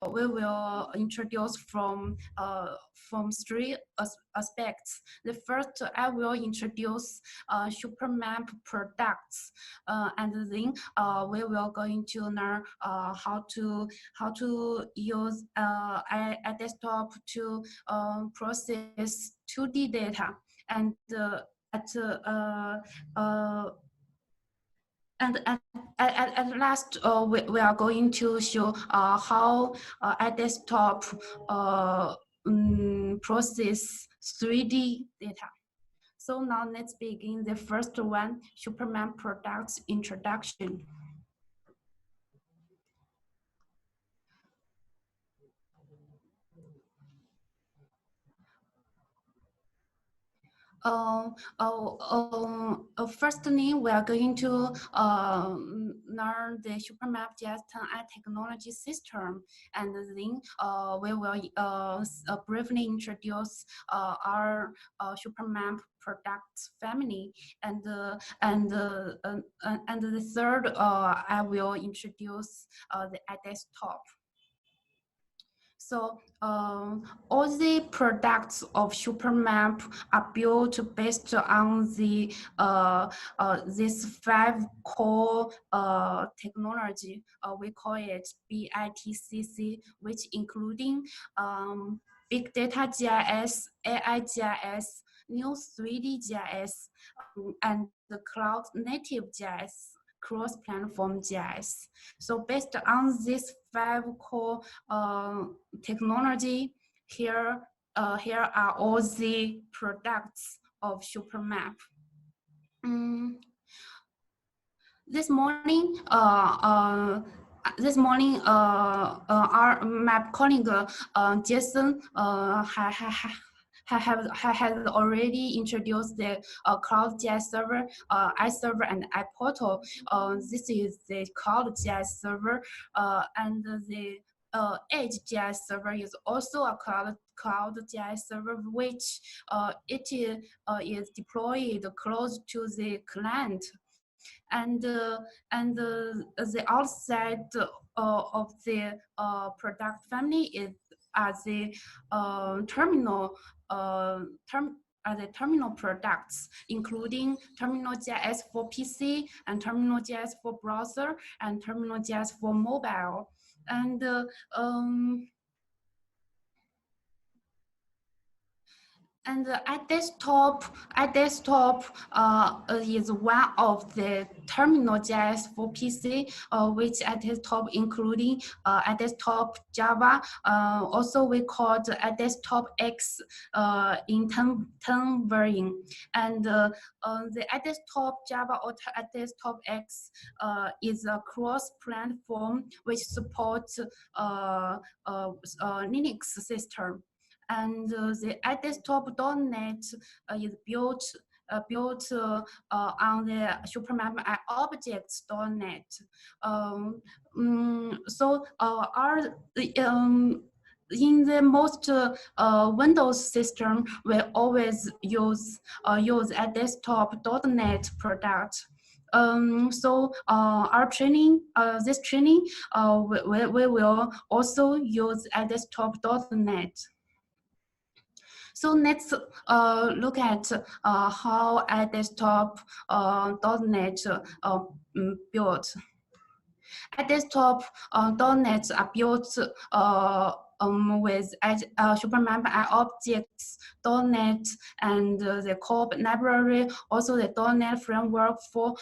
we will introduce from three aspects. The first, I will introduce SuperMap products, and then we will going to learn how to use iDesktop to process 2D data, and at last, we are going to show how iDesktop process 3D data. So now let's begin the first one, SuperMap products introduction. Firstly, we are going to learn the SuperMap GS10i technology system, and then we will briefly introduce our SuperMap products family, and the third, I will introduce the iDesktop. So all the products of SuperMap are built based on the these 5 core technology. We call it BITCC, which including Big Data GIS, AI GIS, new 3D GIS, and the Cloud Native GIS, cross-platform GIS. So based on these 5 core technology, here are all the products of SuperMap. This morning, our map colleague Jason has already introduced the Cloud GIS server, iServer, and iPortal. This is the Cloud GIS server, and the Edge GIS server is also a Cloud GIS server, which it is deployed close to the client. And the outside of the product family is the terminal products, including Terminal GIS for PC, and Terminal GIS for browser, and Terminal GIS for mobile. And iDesktop is one of the terminal GIS for PC, which iDesktop including iDesktop Java. Also, we call the iDesktop X in 10 version. And the iDesktop Java or iDesktop X is a cross-platform which supports Linux system. And the iDesktop.net is built on the SuperMap iObjects.net. So in the most Windows system, we always use iDesktop.net product. So our training, this training, we will also use iDesktop.net. So let's look at how iDesktop.net built. iDesktop.net are built with SuperMap iObjects.net and the core library, also the .NET framework for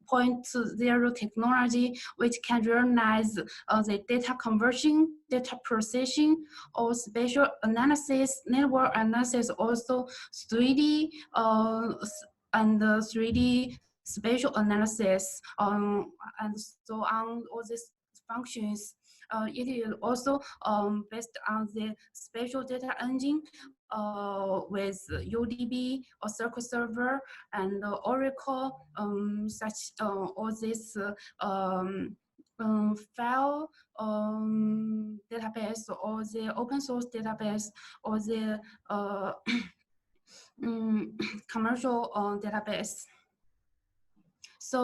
0.0 technology, which can realize the data conversion, data processing, or spatial analysis, network analysis, also 3D and 3D spatial analysis, and so on. All these functions. It is also based on the spatial data engine with UDB or Circle Server and Oracle, such all this file database, or the open source database, or the commercial database. So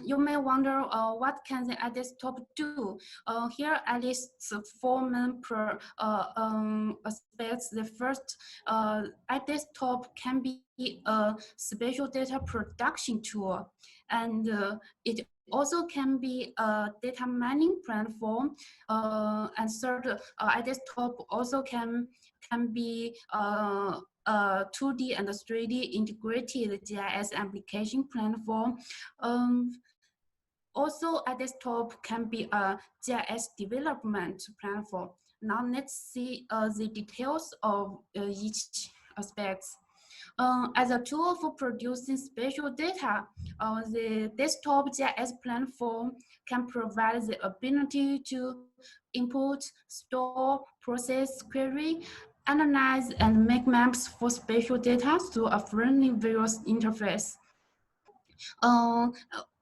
you may wonder what can the iDesktop do? Here I list 4 main aspects. The first, iDesktop can be a spatial data production tool, and it also can be a data mining platform. And third, iDesktop also can be 2D and 3D integrated GIS application platform. Also, iDesktop can be a GIS development platform. Now let's see the details of each aspect. As a tool for producing spatial data, the desktop GIS platform can provide the ability to input, store, process, query, analyze, and make maps for spatial data through a friendly visual interface.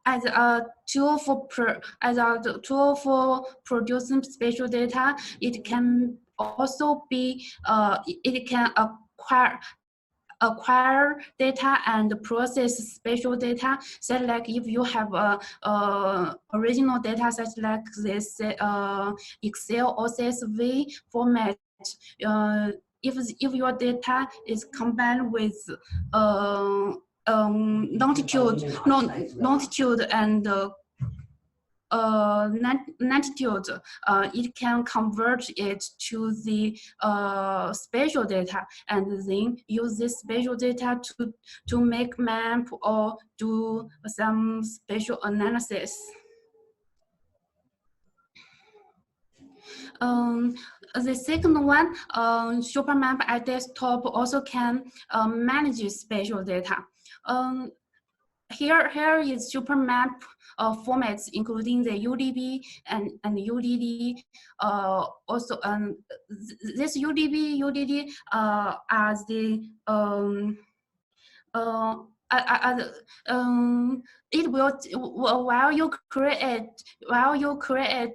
As a tool for producing spatial data, it can also be it can acquire data and process spatial data. So like if you have original data such like this Excel or CSV format, if your data is combined with longitude and latitude, it can convert it to the spatial data, and then use this spatial data to make map or do some spatial analysis. The second one, SuperMap iDesktop also can manage spatial data. Here is SuperMap formats, including the UDB and UDD. Also, this UDD are the it will while you create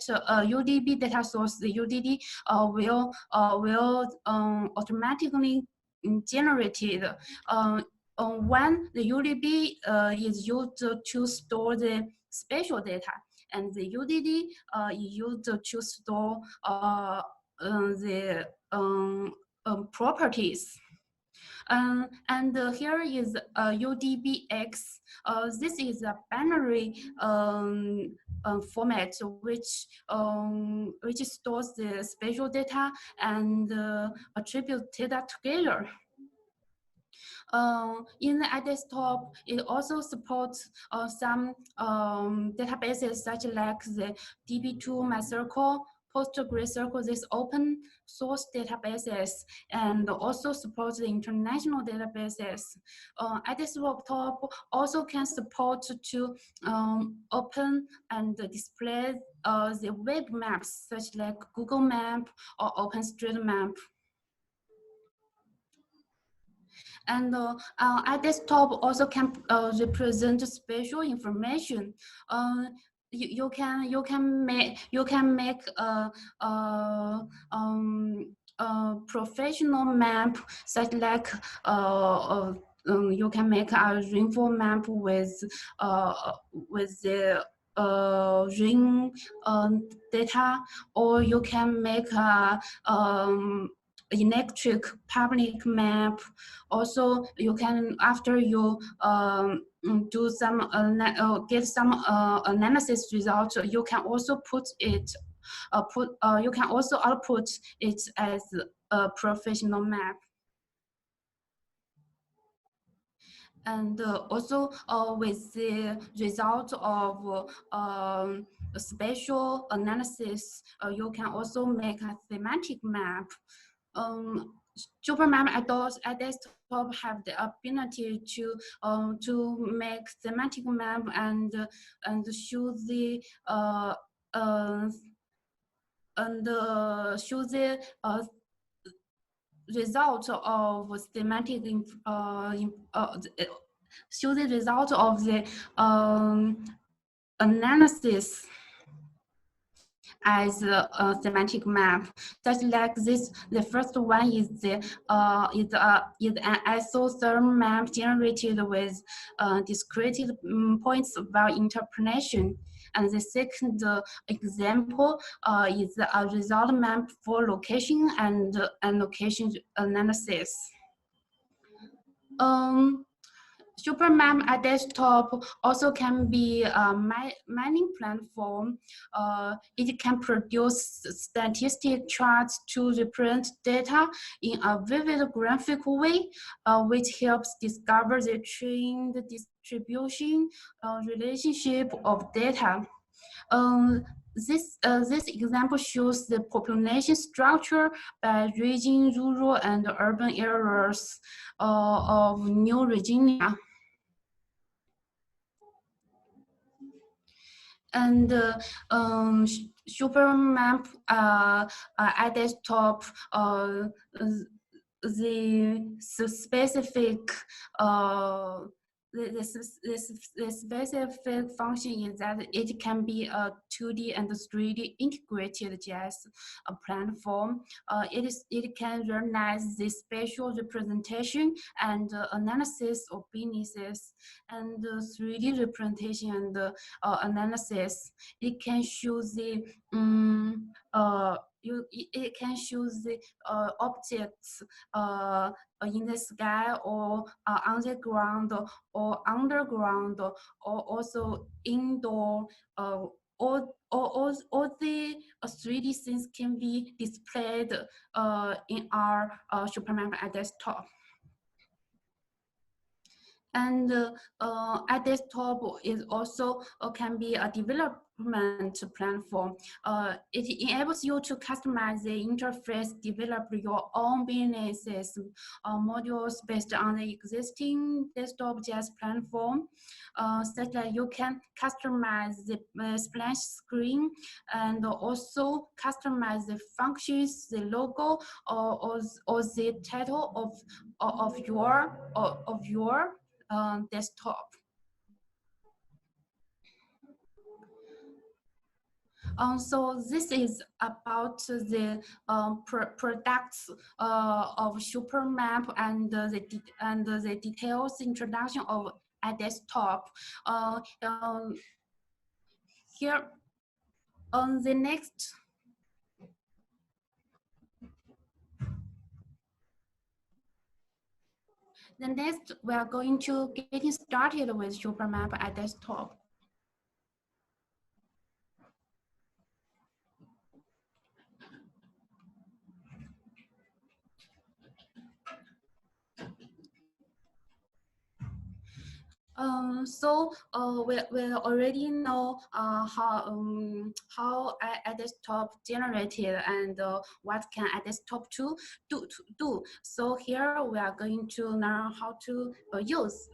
a UDB data source, the UDD will automatically generated when the UDB is used to store the spatial data, and the UDD is used to store the properties. And here is UDBX. This is a binary format which stores the spatial data and attribute data together. In the iDesktop, it also supports some databases such like the DB2 MyCircle, PostgreSQL, these open source databases, and also supports the international databases. iDesktop also can support to open and display the web maps such like Google Map or OpenStreetMap. And iDesktop also can represent spatial information. You can make a professional map such like you can make a rainfall map with the rain data, or you can make a electric public map. Also, you can, after you do some get some analysis results, you can also put it you can also output it as a professional map. And also with the result of spatial analysis, you can also make a thematic map. SuperMap iDesktop have the ability to make thematic map and show the result of thematic show the result of the analysis. as a semantic map. Just like this, the first one is an isotherm map generated with discrete points about interpolation. And the second example is a result map for location and location analysis. SuperMap iDesktop also can be a mining platform. It can produce statistic charts to represent data in a vivid graphical way, which helps discover the trend distribution relationship of data. This example shows the population structure by region, rural and urban areas of New Virginia. And SuperMap iDesktop, the specific the specific function is that it can be a 2D and 3D integrated GIS platform. It can recognize the spatial representation and analysis of businesses, and 3D representation and analysis. It can show the it can show the objects in the sky or on the ground or underground or also indoor. All the 3D things can be displayed in our SuperMap iDesktop. And iDesktop is also can be a development platform. It enables you to customize the interface, develop your own businesses modules based on the existing desktop GIS platform, such that you can customize the splash screen and also customize the functions, the logo, or the title of your desktop. So this is about the products of SuperMap and the details introduction of iDesktop. Here on the next. The next, we are going to get started with SuperMap iDesktop. We already know how iDesktop generated and what can iDesktop do. So here we are going to learn how to use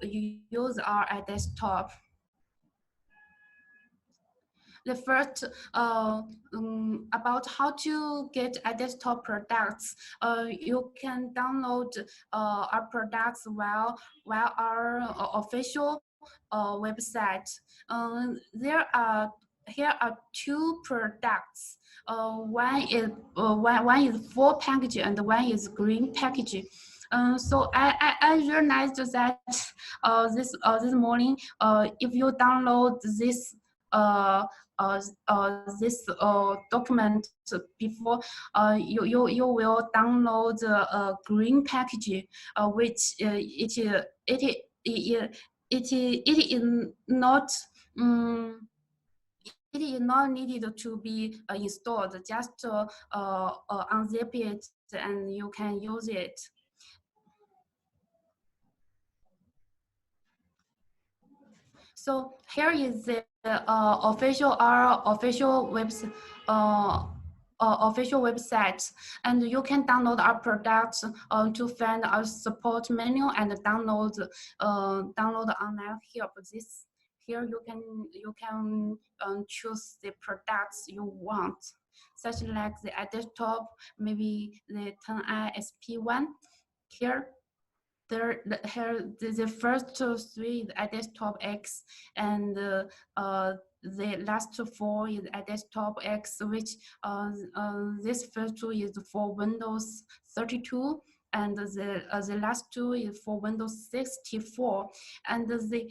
our iDesktop. The first about how to get iDesktop products. You can download our products via our official website. Here are two products. One is full package and one is green package. So I realized that this morning, if you download this document before, you will download the green package, which it is not needed to be installed. Just unzip it and you can use it. So here is the official website, and you can download our products to find our support menu and download online help. Here you can choose the products you want, such like the iDesktop, maybe the 10i SP1. Here the first three, the iDesktop X and the last four is iDesktop X, which this first two is for Windows 32, and the last two is for Windows 64, and the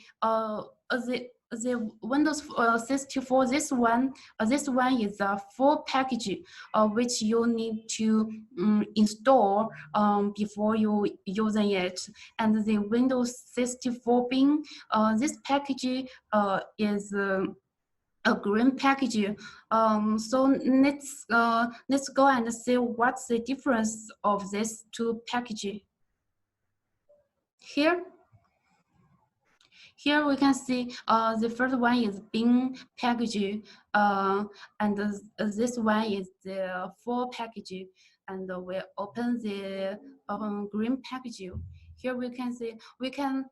Windows 64, this one is a full package which you need to install before you using it. And the Windows 64 bin, this package is a green package. So let's go and see what's the difference of these two packages. Here we can see the first one is bin package, and this one is the full package. And we open the green package. Here we can see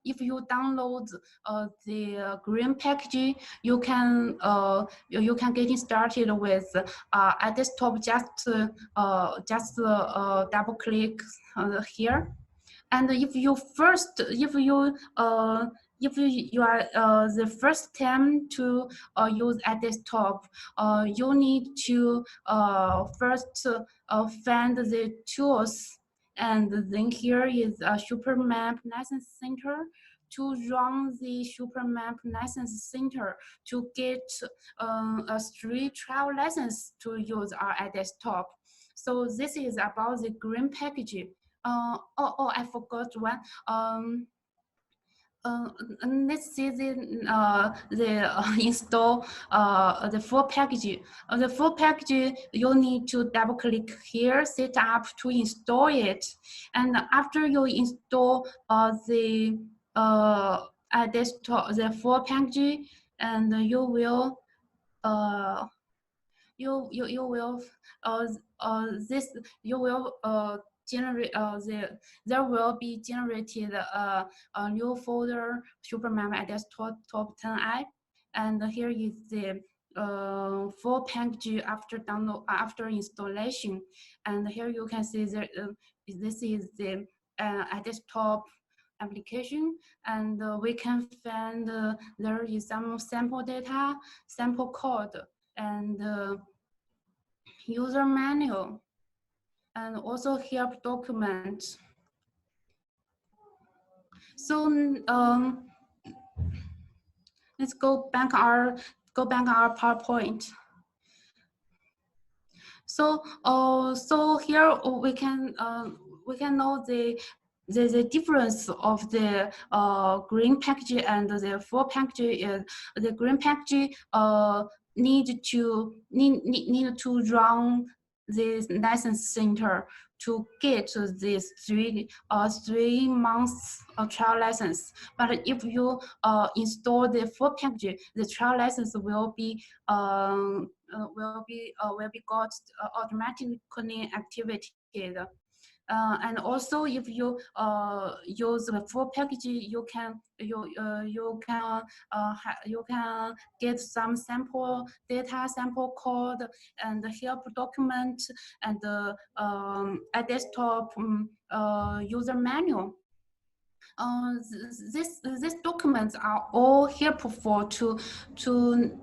if you download the green package, you can get started with iDesktop. Just double click here. And if you are the first time to use iDesktop, you need to first find the tools, and then here is a SuperMap license center. To run the SuperMap license center to get a free trial license to use our iDesktop. So this is about the green package. I forgot one. Let's see the install the full package. The full package, you need to double click here, set up to install it, and after you install the desktop, the full package, and you will generate there will be generated a new folder, SuperMap iDesktop Top 10i, and here is the full package after installation, and here you can see that this is the iDesktop application, and we can find there is some sample data, sample code, and user manual, and also help documents. So let's go back our PowerPoint. So so here we can know the difference of the green package and the full package. Is the green package need to run this license center to get this 3 months trial license. But if you install the full package, the trial license will be got automatically activated. And also, if you use the full package, you can get some sample data, sample code, and help document, and iDesktop user manual. These documents are all helpful to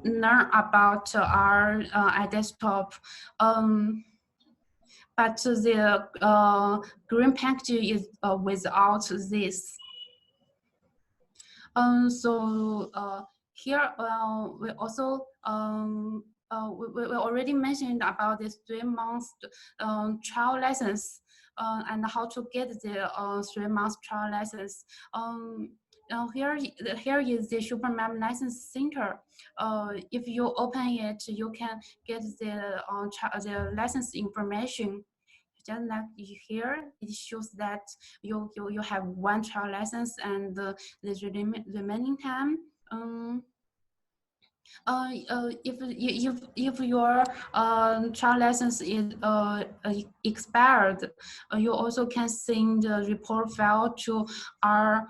learn about our iDesktop. But the green package is without this. So here we also we already mentioned about this 3 months trial license and how to get the 3 months trial license. Here is the SuperMap license center. If you open it, you can get the license information. Just like here, it shows that you have 1 trial license, and the remaining time. If your trial license is expired, you also can send the report file to our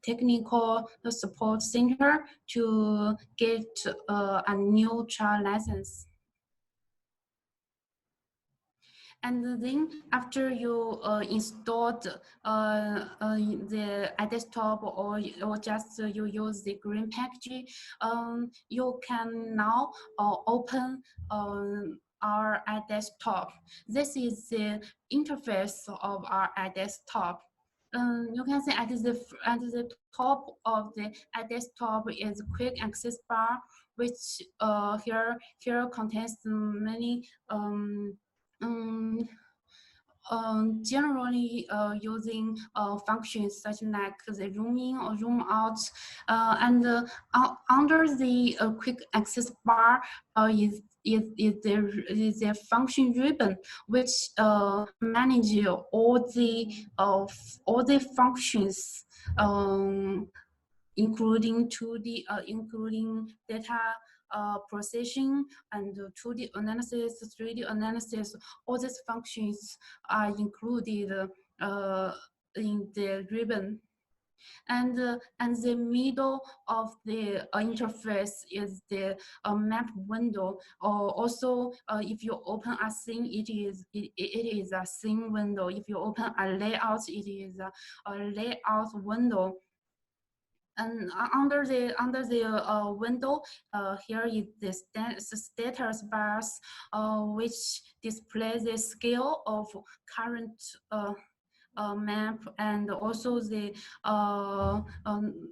technical support center to get a new trial license. And then after you installed the iDesktop or just you use the green package, you can now open our iDesktop. This is the interface of our iDesktop. You can see at the top of the iDesktop is quick access bar, which here contains many generally using functions such like the zoom in or zoom out, and under the quick access bar is the function ribbon, which manage all the functions, including 2D, including data processing and 2D analysis, 3D analysis. All these functions are included in the ribbon. And the middle of the interface is the map window. Also, if you open a scene, it is a scene window. If you open a layout, it is a layout window. And under the window, here is the status bars, which displays the scale of current map and also the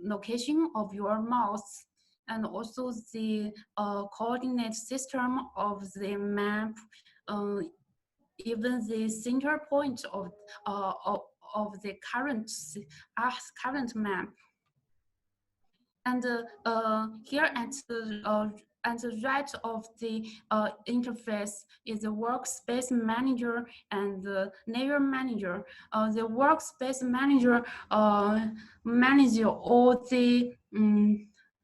location of your mouse, and also the coordinate system of the map, even the center point of the current map. And here at the right of the interface is the workspace manager and the layer manager. The workspace manager manages all the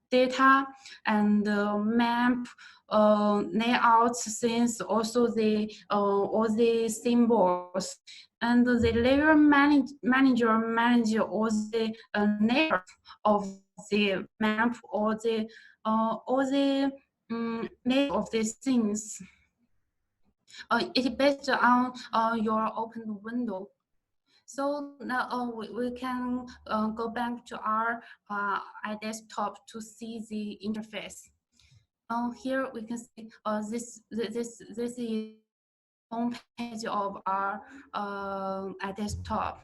data and map layouts, since also the all the symbols. And the layer manager manages all the layers of the map or the name of these things. It's based on your open window. So now we can go back to our iDesktop to see the interface. Here we can see this is home page of our iDesktop.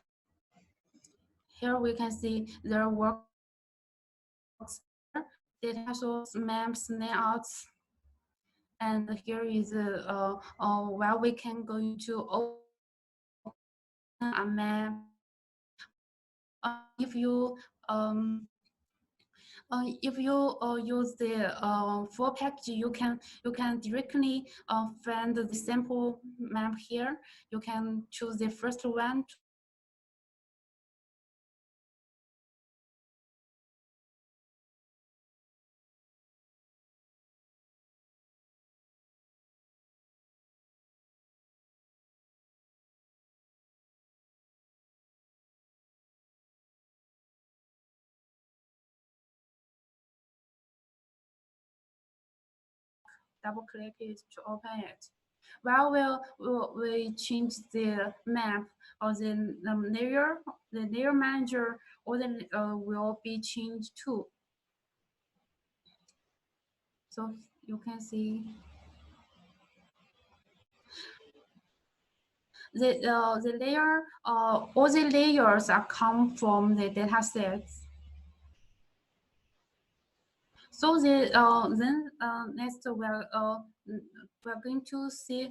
Here we can see their work, data source, maps, layouts, and here is where we can go into open a map. If you use the full package, you can directly find the sample map here. You can choose the first one. Double click it to open it. While we change the map or the layer manager, or the will be changed too. So you can see the layer, all the layers are come from the data sets. So the then next we're going to see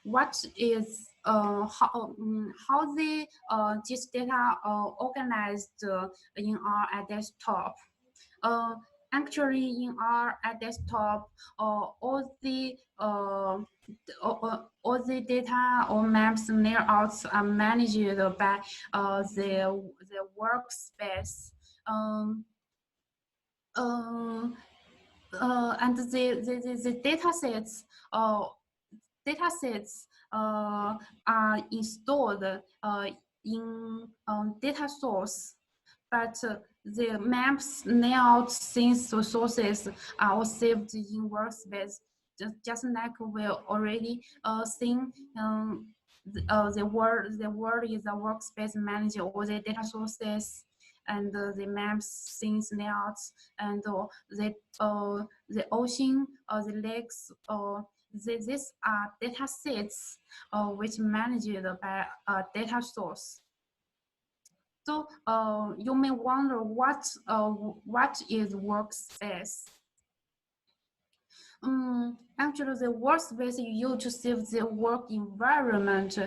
what is how the this data organized in our iDesktop. Actually, in our iDesktop, all the data or maps and layouts are managed by the workspace. And the data sets are installed in data source, but the maps, layouts, scenes, sources are all saved in workspace. just like we already seen. The word is a workspace manager, all the data sources and the maps, scenes, layouts, and the ocean, the lakes, these are data sets which managed by a data source. So you may wonder what is workspace. Actually, the workspace you use to save the work environment,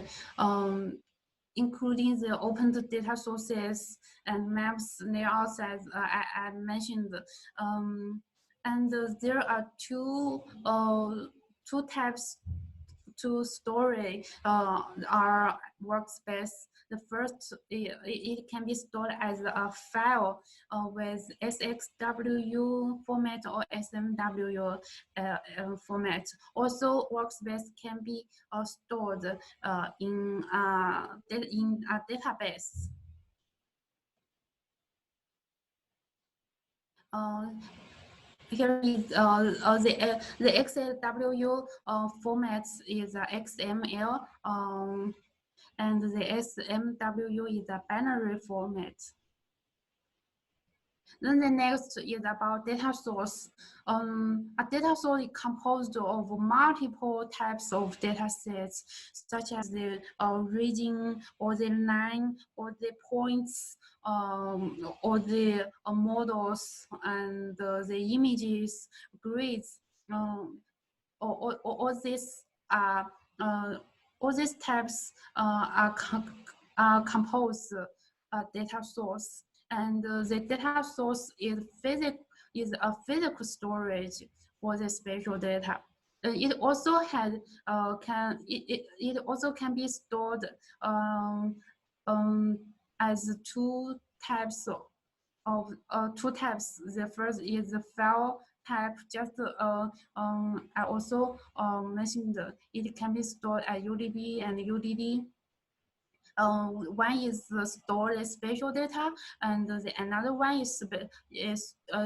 including the open data sources and maps layouts, as I mentioned. And there are two types to storage our workspace. The first, it can be stored as a file with SXW format or SMW format. Also, workspace can be stored in a database. Here is the XLW format is XML, and the SMW is a binary format. Then the next is about data source. A data source is composed of multiple types of data sets, such as the region, or the line, or the points, or the models, and the images, grids. All these types are composed data source. And the data source is a physical storage for the spatial data. It also can be stored as two types. The first is the file type. Just I also mentioned it can be stored as UDB and UDD. One is store the spatial data, and another one is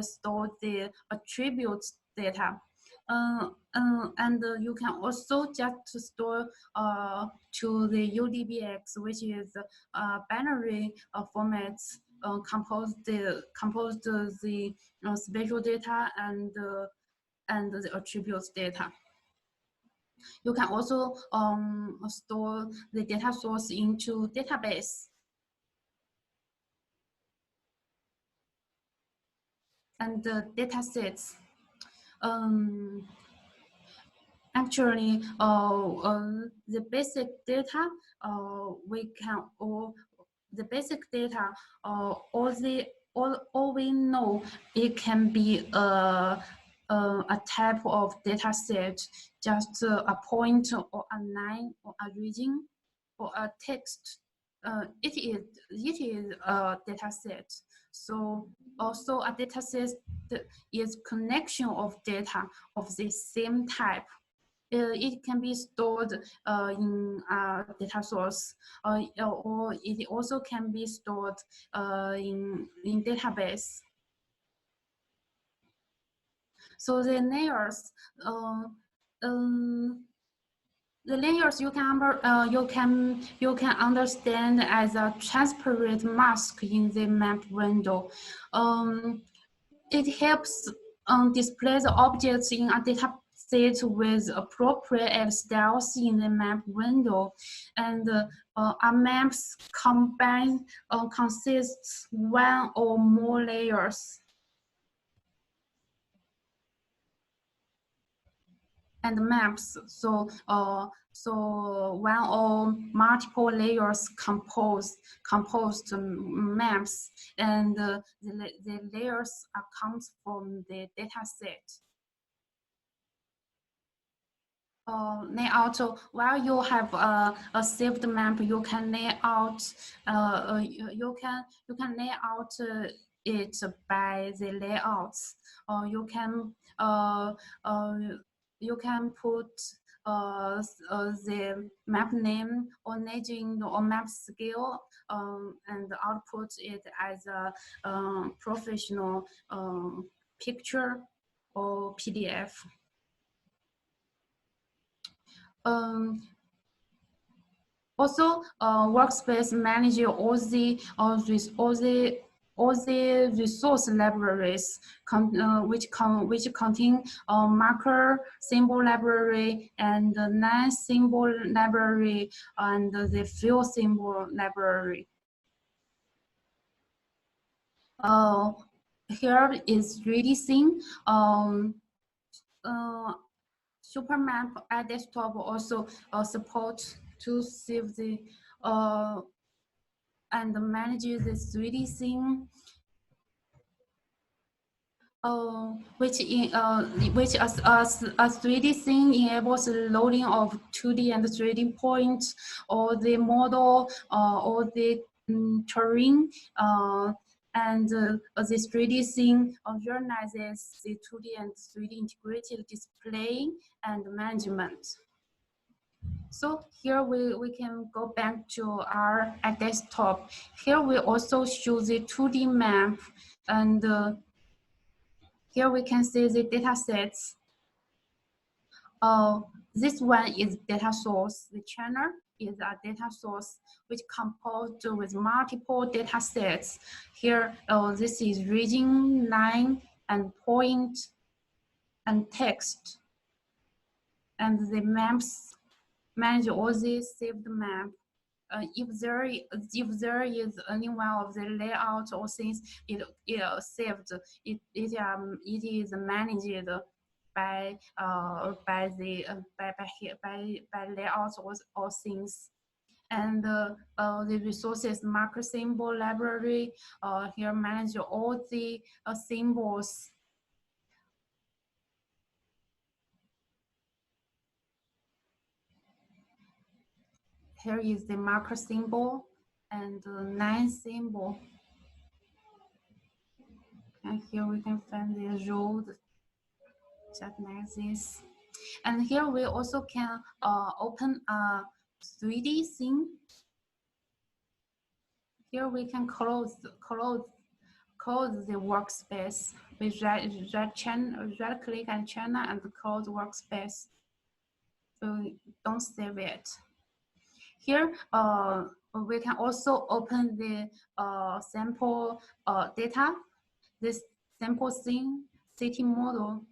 store the attributes data. And you can also just store to the UDBX, which is binary formats composed the spatial data and the attributes data. You can also store the data source into database. And the data sets. Actually, the basic data all we know, it can be a type of data set, just a point or a line or a region or a text. It is a data set. So also a data set is connection of data of the same type. It can be stored in a data source, or it also can be stored in database. So the layers, you can understand as a transparent mask in the map window. It helps display the objects in a data set with appropriate styles in the map window, and our maps combine consists one or more layers. And maps, so one or multiple layers composed maps, and the layers comes from the data set. Layout. So while you have a saved map, you can lay out. You can lay out it by the layouts. You can put the map name or legend or map scale, and output it as a professional picture or PDF. Also, workspace manages all the resource libraries which contain marker symbol library and the non-symbol library and the field symbol library. Here is 3D scene. SuperMap iDesktop also support to save the and manage the 3D scene, which as a 3D scene enables loading of 2D and 3D points or the model or the terrain. And this 3D scene organizes the 2D and 3D integrated display and management. So here we can go back to our desktop. Here we also show the 2D map, and here we can see the data sets. This one is data source. The channel is a data source which composed with multiple data sets. Here, this is region, line, and point, and text. And the maps manage all these saved map. If there is any one of the layout or things it saved, it is managed by layouts or things. And the resources marker symbol library here manage all the symbols. Here is the marker symbol and the line symbol. And here we can find the road just like this. And here we also can open a 3D scene. Here we can close the workspace with right click and channel and close workspace. So don't save it. Here we can also open the sample data, this sample scene city model.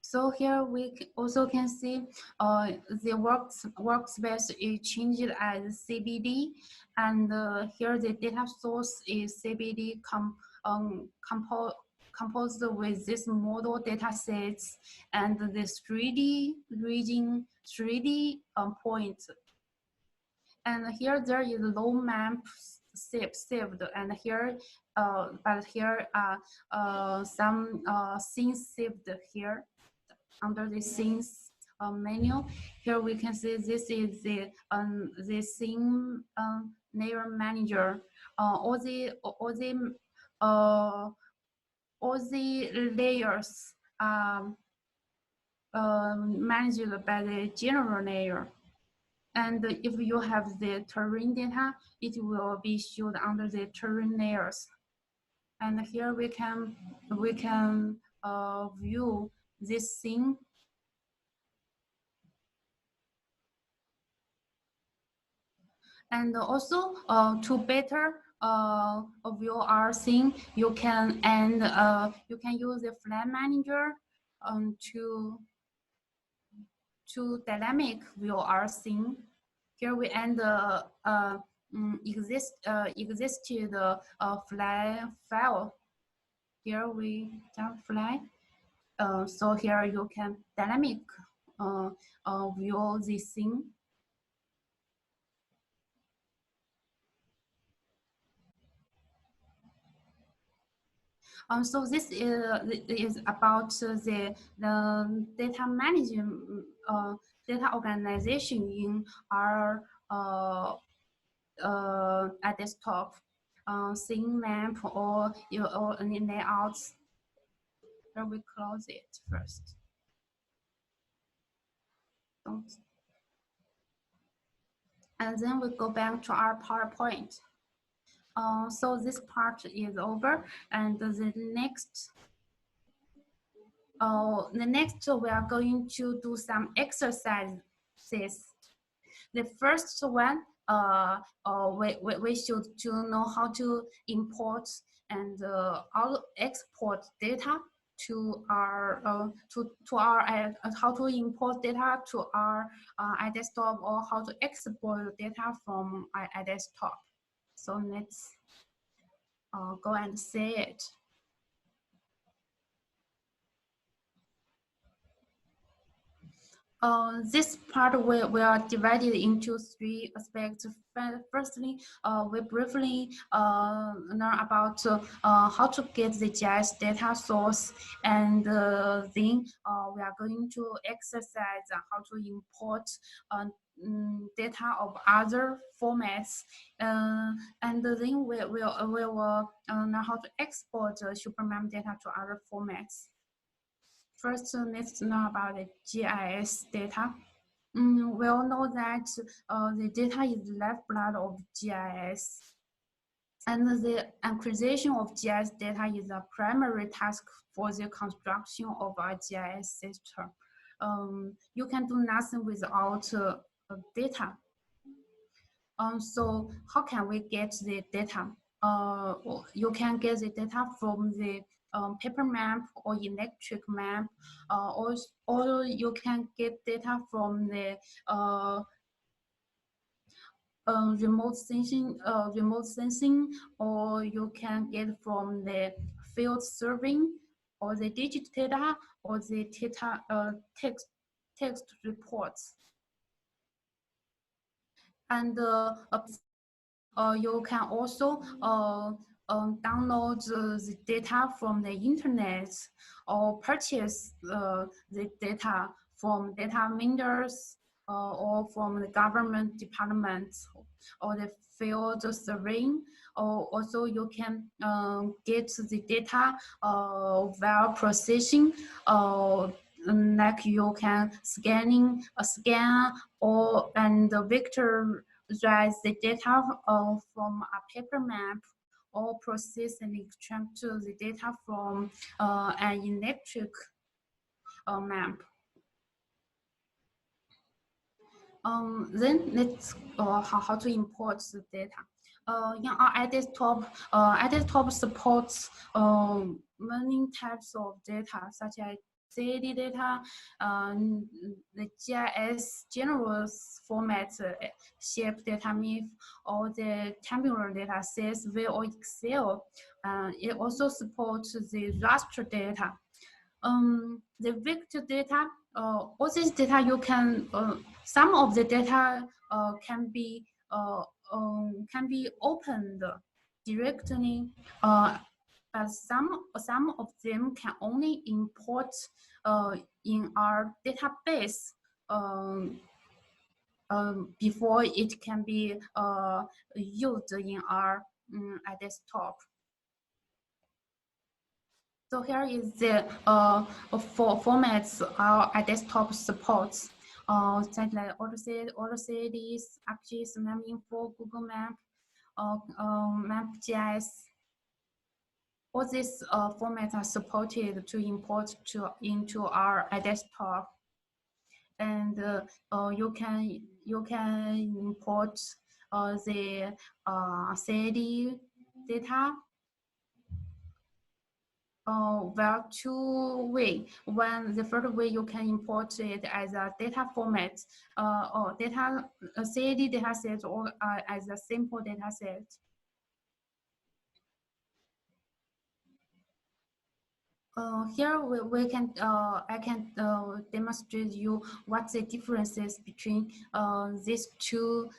So here we also can see the workspace is changed as CBD, and here the data source is CBD composed with this model data sets and this 3D region 3D point. And here there is low map saved, and here but here some scenes saved here. Under the scenes menu, here we can see this is the scene layer manager. All the layers managed by the general layer. And if you have the terrain data, it will be shown under the terrain layers. And here we can view this scene. And also to better view our scene, you can use the flag manager to dynamic view our scene. Here we end existed flag file. Here we have flag. So here you can dynamic view this scene. So this is about the data management, data organization in our desktop, scene map or any layouts. Here we close it first. And then we go back to our PowerPoint. So this part is over, and the next we are going to do some exercises. The first one, we should to know how to import and export data to our how to import data to our iDesktop, or how to export data from iDesktop. So let's go and see it. This part we are divided into three aspects. Firstly, we briefly learn about how to get the GIS data source, and then we are going to exercise how to import data of other formats, and then we will learn how to export SuperMap data to other formats. First, let's know about the GIS data. We all know that the data is the lifeblood of GIS, and the acquisition of GIS data is a primary task for the construction of a GIS system. You can do nothing without data. So how can we get the data? You can get the data from the paper map or electric map, or you can get data from the remote sensing, or you can get from the field surveying, or the digital data, or the data text reports. And you can also download the data from the internet, or purchase the data from data vendors, or from the government departments, or the field surveying. Or also you can get the data via processing, like you can scan or and vectorize the data from a paper map, or process and extract the data from an electric map. Then let's how to import the data. In our iDesktop supports many types of data, such as CAD data, the GIS general format, shape data MIF, or the tabular data CSV or Excel. It also supports the raster data. The vector data, all this data you can, some of the data can be opened directly, but some of them can only import in our database before it can be used in our iDesktop. So here is the formats our iDesktop supports, such like AutoCADs, ArcGIS, MapInfo, Google Map, MapGIS. All these formats are supported to import into our iDesktop, and you can import the CAD data well, two ways. One, the first way you can import it as a data format, or data CAD data set, or as a simple data set. Here we can I can demonstrate you what the differences between these two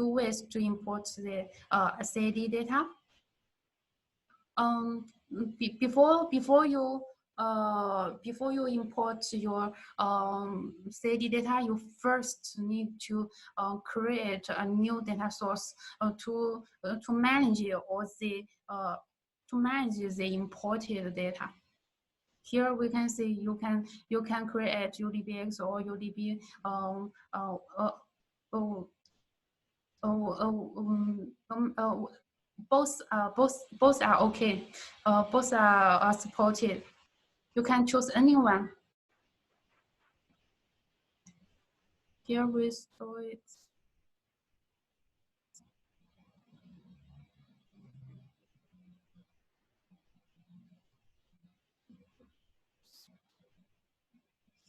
ways to import the CAD data. Before you import your CAD data, you first need to create a new data source to manage all the imported data. Here we can see you can create UDBX or UDB both are okay. Both are supported. You can choose anyone. Here we store it.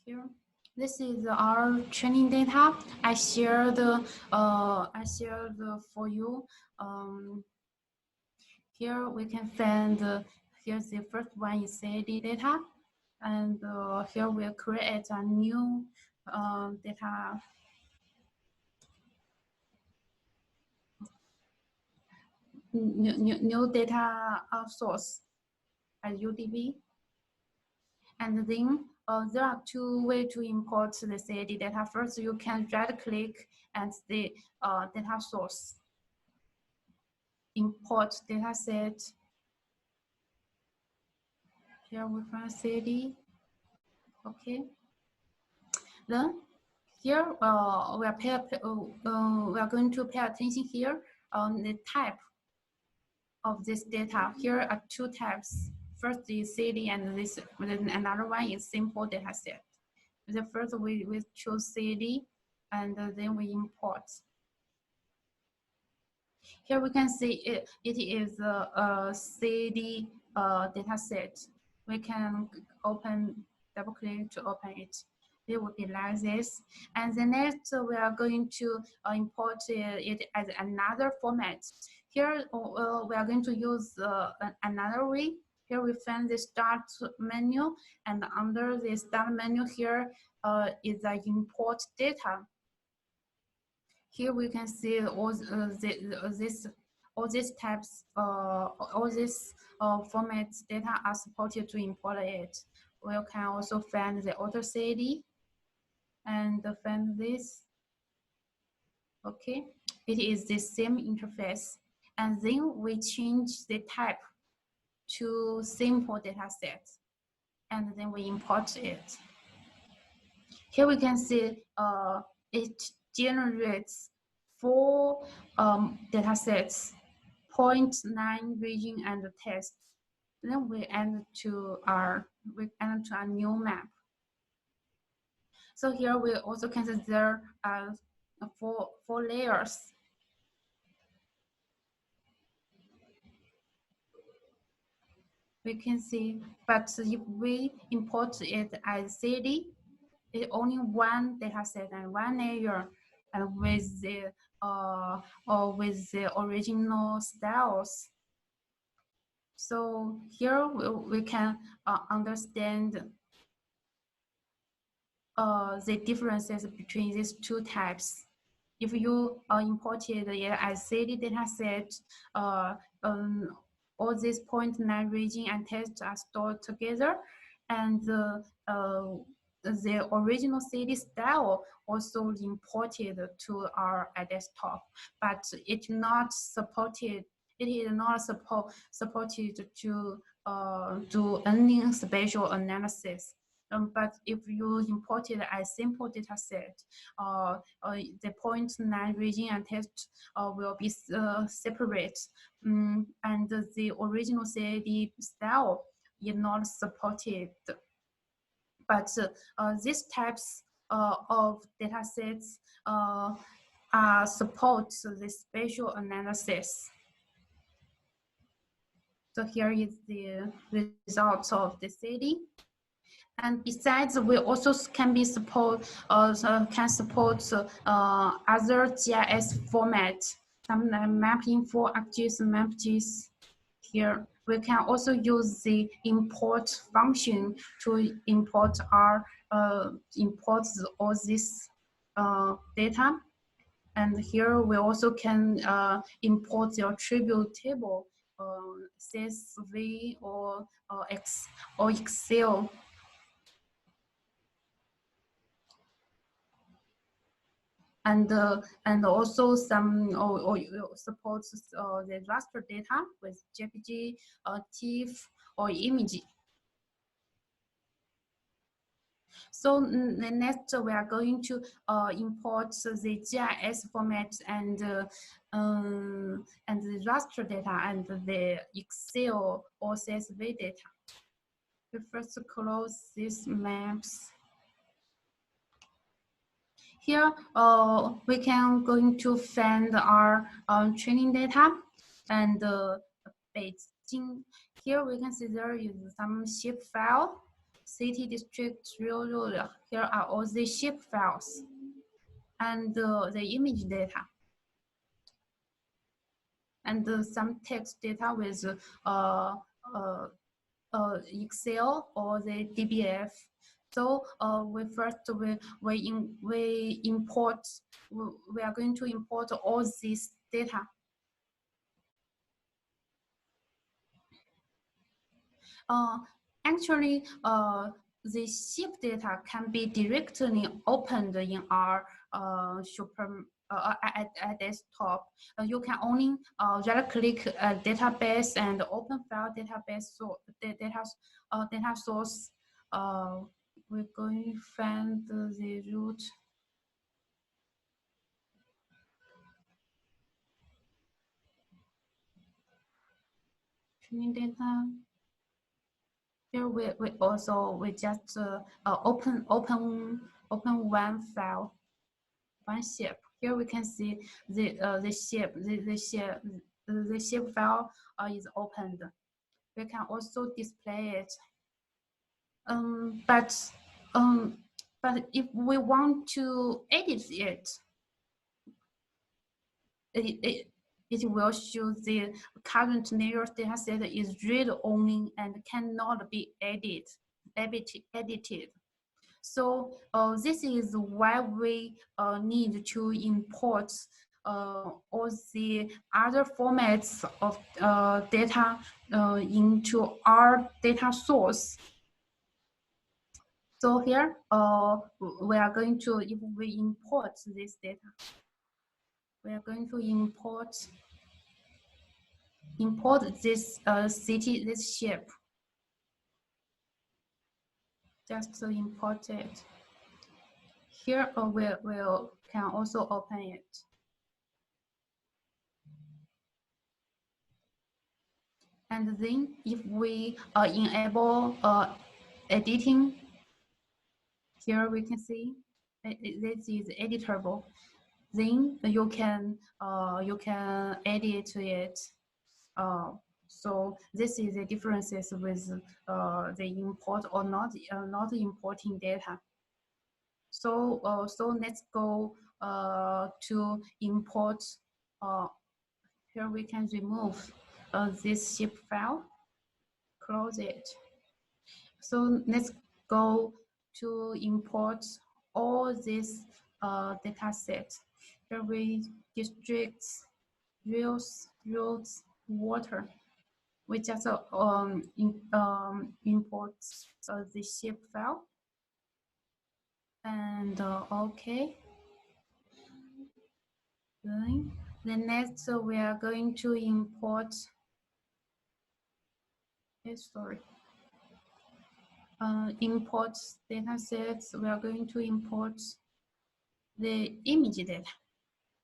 Here, this is our training data. I shared for you. Here we can find. Here's the first one is CAD data, and here we'll create a new data. New data source as UDB. And then there are two ways to import the CAD data. First, you can right click and the data source. Import data set. Here we find CAD. Okay. Then here we are going to pay attention here on the type of this data. Here are two types. First is CAD, and this another one is simple data set. The first we choose CAD, and then we import. Here we can see it is a CAD data set. We can double click to open it. It would be like this. And the next we are going to import it as another format. Here we are going to use another way. Here we find the start menu, and under the start menu here is the import data. Here we can see all these types, all these formats data are supported to import it. We can also find the auto CAD and find this. Okay, it is the same interface, and then we change the type to simple data set, and then we import it. Here we can see it generates 4 data sets, point, 9, region, and test. Then we add to a new map. So here we also consider 4 layers. We can see, but if we import it as CAD, it's only one data set and one layer, and with the original styles. So here we can understand the differences between these two types. If you imported it as CAD data set, all these point, 9, region, and test are stored together, and the original CAD style also imported to our iDesktop, but it's not supported. It is not supported to do any spatial analysis. But if you import it as simple data set, the point, 9, region, and test will be separate, and the original CAD style is not supported. But these types of data sets support the spatial analysis. So here is the results of the CAD. And besides, we also can support other GIS formats, some map info, ArcGIS, MapGIS. Here we can also use the import function to import all this data. And here we also can import the attribute table, CSV or Excel. And also some supports the raster data with JPG, TIFF, or image. So the next we are going to import the GIS format and the raster data and the Excel or CSV data. We first close these maps. Here, we can going to find our training data and Beijing. Here we can see there is some shape file, city, district, rural. Here are all the shape files and the image data and some text data with Excel or the DBF. So we import. We are going to import all this data. Actually, the ship data can be directly opened in our iDesktop. You can only right-click database and open file database. So the data source. We're going to find the root. Training data. Here we just open one file, one shape. Here we can see the shape file is opened. We can also display it. But if we want to edit it, it will show the current layer dataset is read only and cannot be edited. So this is why we need to import all the other formats of data into our data source. So here we are going to, if we import this data, we are going to import this city, this shape. Just to import it. Here we can also open it. And then if we enable editing, here we can see this is editable. Then you can edit it. So this is the differences with the import or not importing data. So so let's go to import. Here we can remove this zip file, close it. So let's go to import all this data set. Here we districts, rails, roads, water. We just import the shape file. And okay. Then next we are going to import. Sorry. Import data sets. We are going to import the image data.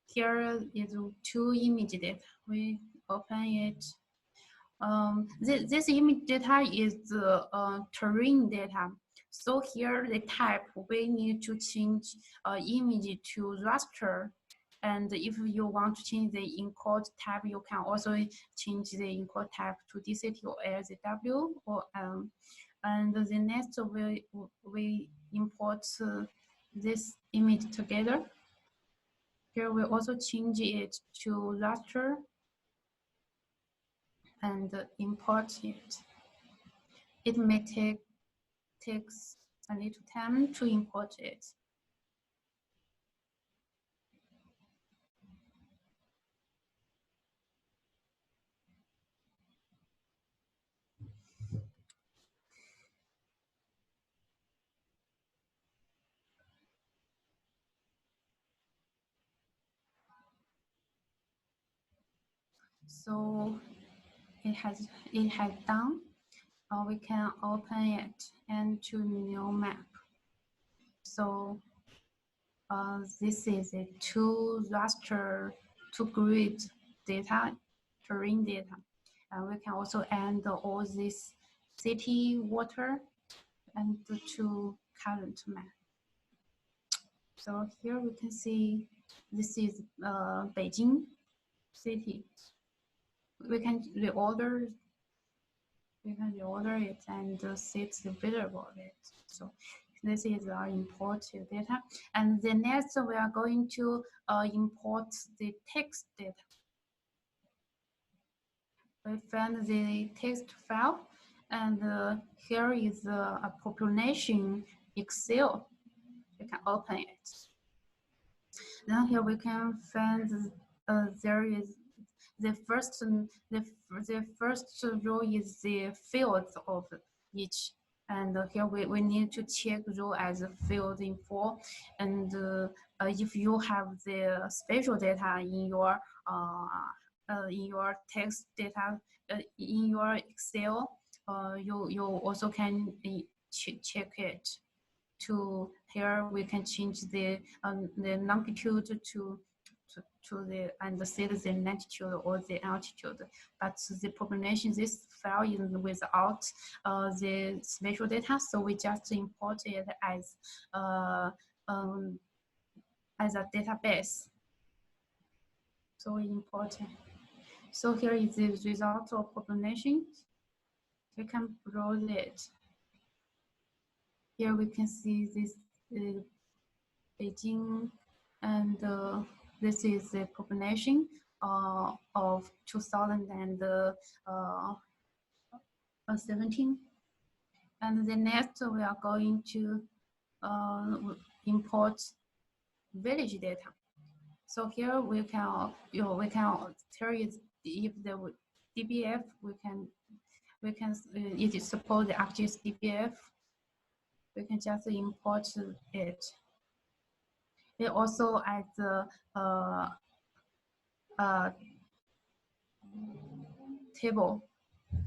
Here is 2 image data. We open it. This image data is the terrain data. So here the type, we need to change image to raster. And if you want to change the encode type, you can also change the encode type to DCT or LZW. Or and the next we import this image together. Here we also change it to raster and import it. It may takes a little time to import it. So it has done. We can open it and to new map. So this is a two raster, two grid data, terrain data. And we can also add all this city water and to current map. So here we can see this is Beijing city. We can reorder it and see the visible of it. So this is our imported data. And then next we are going to import the text data. We found the text file, and here is a population Excel. We can open it. Then here we can find there is the first row is the fields of each, and here we need to check row as a field info, and if you have the spatial data in your text data in your Excel, you also can check it. To here we can change the longitude to the and set the latitude or the altitude, but the population, this file is without the spatial data, so we just import it as a database. So we import it. So here is the result of population. We can browse it. Here we can see this Beijing, and this is the population of 2017. And the next we are going to import village data. So here we can tell you if the DBF it is support the ArcGIS DBF. We can just import it. It also adds a table.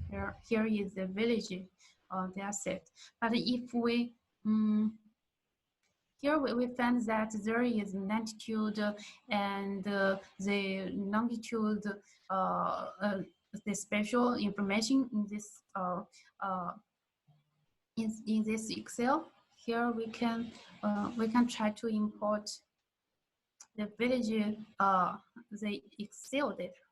Here is the village data set. But if we here we find that there is latitude and the longitude, the spatial information in this in this Excel. Here we can try to import the village the Excel data.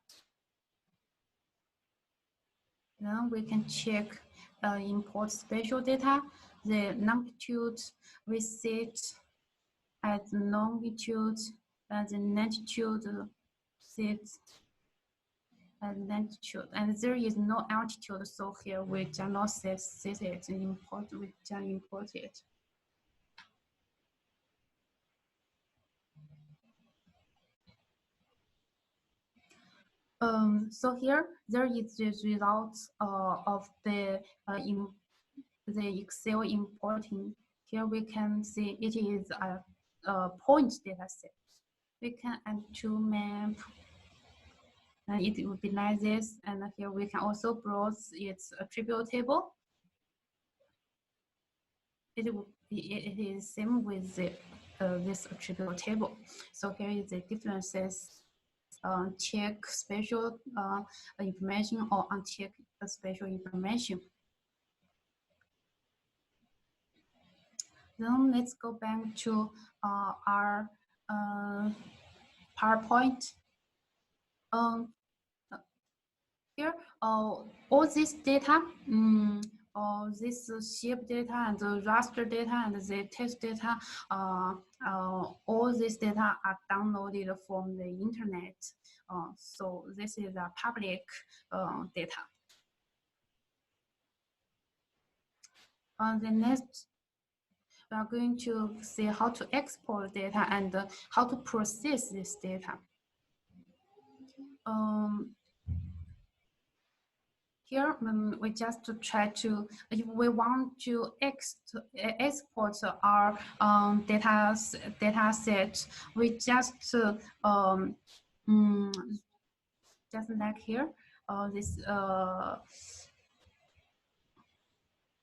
Then we can check import spatial data. The longitude we set as longitude, and the latitude set as latitude, and there is no altitude. So here we cannot set it and import. We can import it. So here there is the results of the Excel importing. Here we can see it is a point data set. We can add two map, and it would be like this. And here we can also browse its attribute table. It is same with the, this attribute table. So here is the differences. Check spatial information or uncheck spatial information. Then let's go back to our PowerPoint. Here, all this data, this shape data and the raster data and the text data, all this data are downloaded from the internet. So this is a public data. The next, we are going to see how to export data and how to process this data. Here, we just try to, if we want to export our data set, we just like here,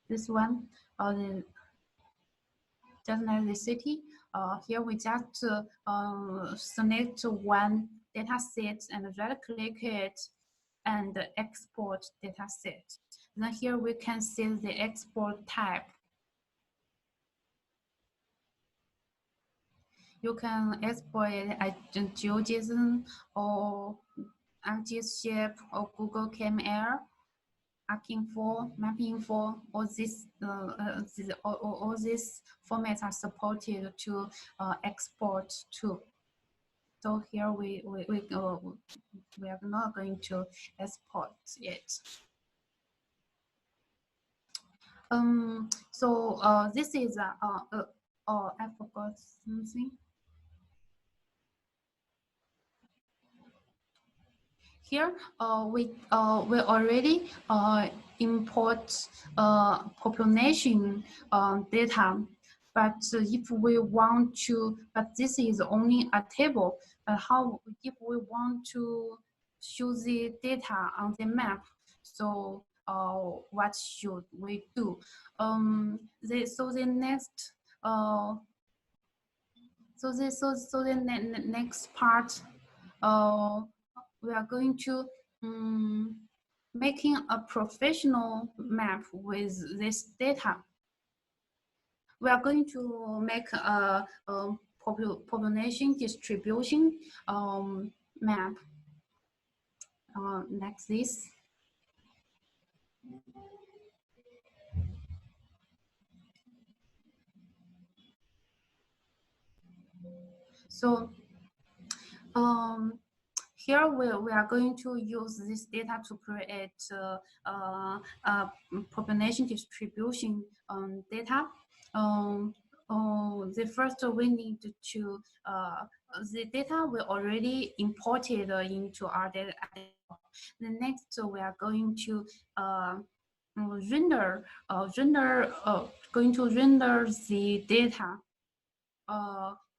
this one, just like the city. Here we just select one data set and right-click it and export data set. Then here we can see the export type. You can export it as GeoJSON or ArcGIS or Google CAML, ArcInfo, MapInfo. All these formats are supported to export to. So here we are not going to export it. So this is I forgot something. Here we already import population data, but if we want to, but this is only a table. How if we want to show the data on the map? So what should we do? The next next part, we are going to making a professional map with this data. We are going to make a population distribution map like this. So here we are going to use this data to create population distribution data. The first we need to the data we already imported into our data. The next we are going to render the data.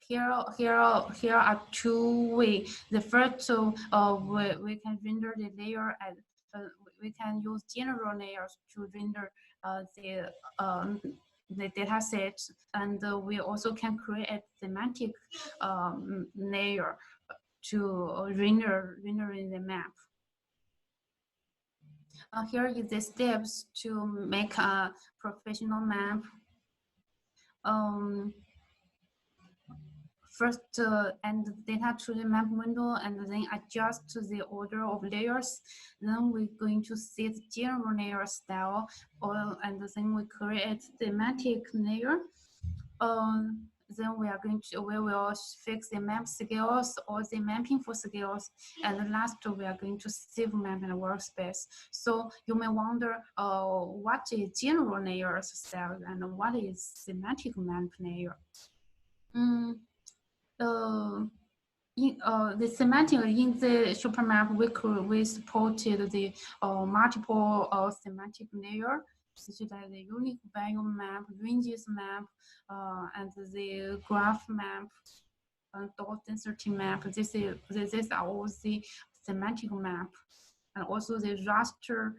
Here are two ways. The first, we can render the layer as we can use general layers to render the data set, and we also can create semantic layer to render in the map. Here is the steps to make a professional map. First, add data to the map window and then adjust to the order of layers. Then we're going to set general layer style, and then we create thematic layer. Then we will fix the map scales or the mapping for scales. And last, we are going to save map and workspace. So you may wonder, what is general layer style and what is thematic map layer? The semantic in the SuperMap, we supported the multiple semantic layer, such as the unique value map, ranges map, and the graph map, dot density map. These are all the semantic map, and also the raster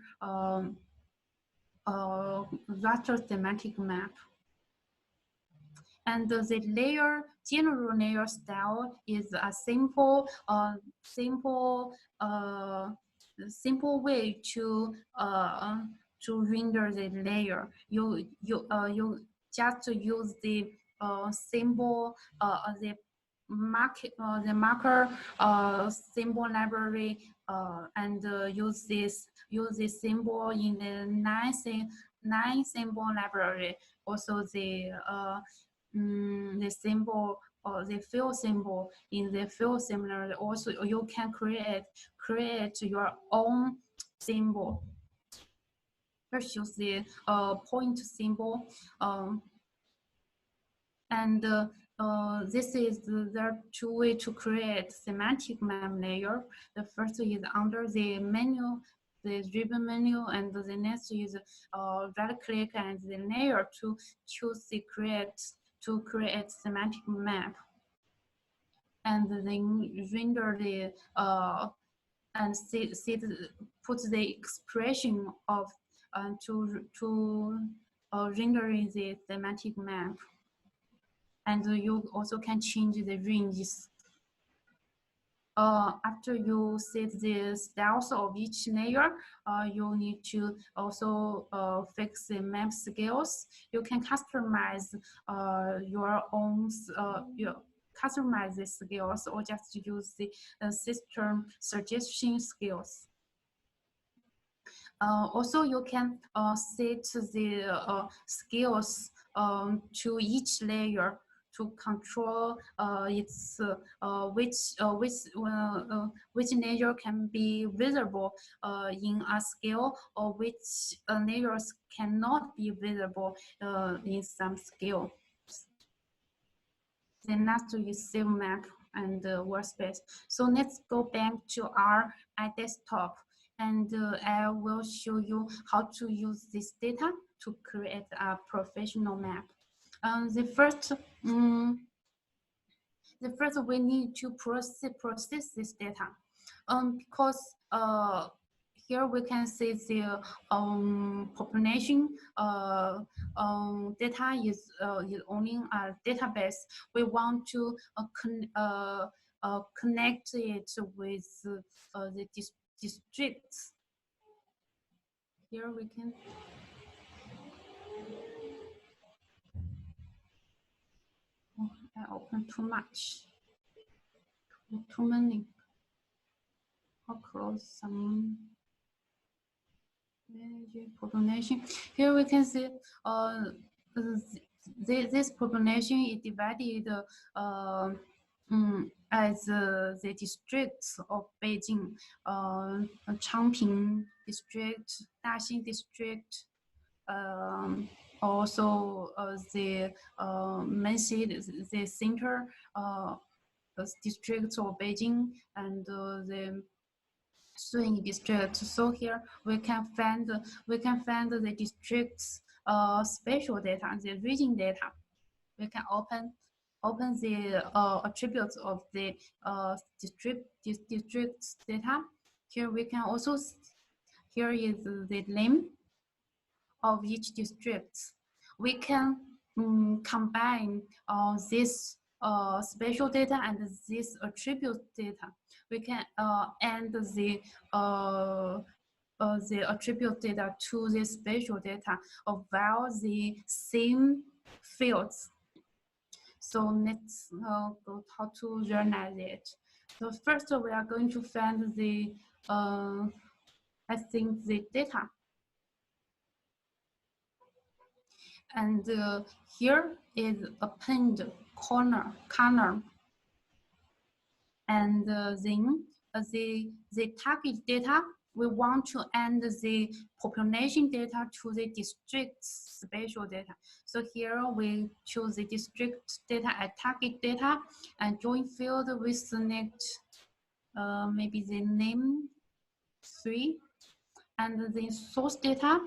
raster semantic map. And the general layer style is a simple way to render the layer. You just use the symbol, the marker symbol library, and use this symbol in the nine symbol library. Also the symbol or the field symbol in the field similar. Also, you can create your own symbol. First, use the point symbol, and this is the two ways to create semantic map layer. The first is under the menu, the ribbon menu, and the next is right click and the layer to choose the create semantic map, and then render the and put the expression of to rendering the semantic map. and you also can change the ranges. After you set the styles of each layer, you need to also fix the map scales. You can customize your own customize the scales, or just use the system suggestion scales. Also, you can set the scales to each layer to control which layer can be visible in a scale, or which layers cannot be visible in some scale. The next is SuperMap and workspace. So let's go back to our iDesktop, and I will show you how to use this data to create a professional map. The first we need to process this data, because here we can see the population data is only a database. We want to connect it with the districts. Here we can. Oh, I open too much. Too many. I'll close some. Population. Here we can see this population is divided as the districts of Beijing, Changping district, Daxing district, also the main city, the center districts of Beijing, and the Cunyi district. So here we can find the district's spatial data and the region data. We can open the attributes of the district's data. Here we can also, here is the name of each district. We can combine this spatial data and this attribute data. We can add the attribute data to the spatial data via the same fields. So let's go how to journalize it. So first we are going to find the I think the data. And here is a pinned corner, and then the target data, we want to add the population data to the district spatial data. So here we choose the district data as target data, and join field we select maybe the name 3, and the source data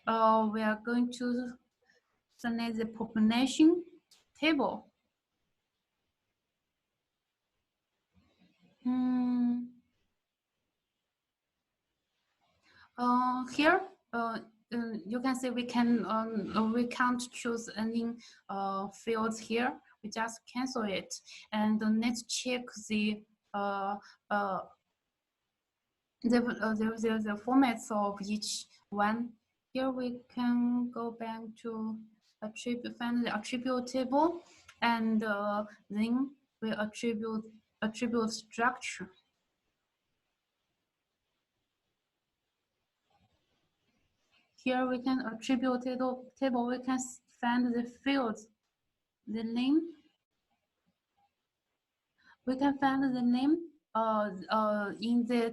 we are going to select the population table. Here you can see we can't choose any fields here. We just cancel it, and let's check the formats of each one. Here we can go back to find the attribute table, and then we attribute structure. Here we can attribute table. We can find the fields, the name. We can find the name in the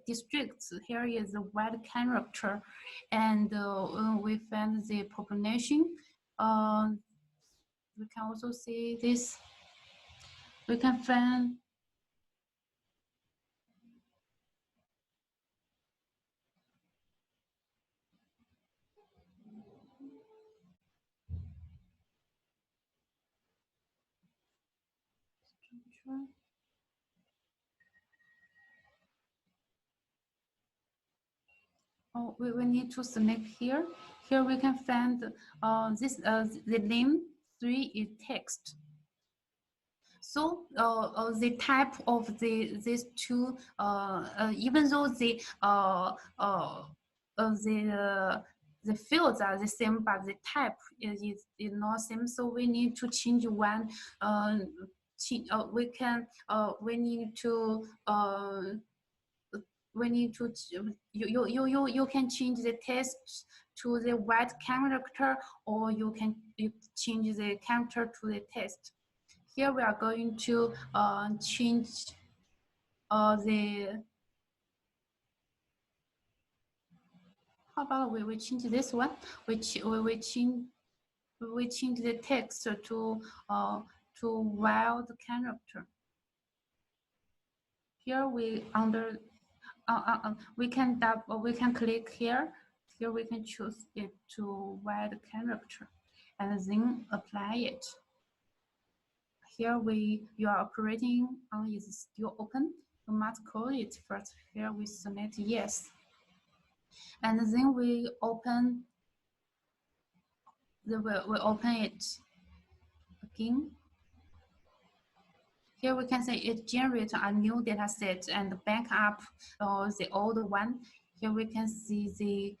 districts. Here is the white character, and we find the population. We can also see this. We can find oh, we need to select here. Here we can find the name 3 is text. So the type of these two, even though the fields are the same, but the type is not same. So we need to change one. We need to you can change the text to the white character, or you change the character to the text. Here we are going to change the. How about we change this one? We change the text to wild character. Here we we can click here. Here we can choose it to wild character, and then apply it. Here you are operating on is still open. You must close it first. Here we select yes, and then we open we open it again. Here we can say it generates a new data set and back up the old one. Here we can see the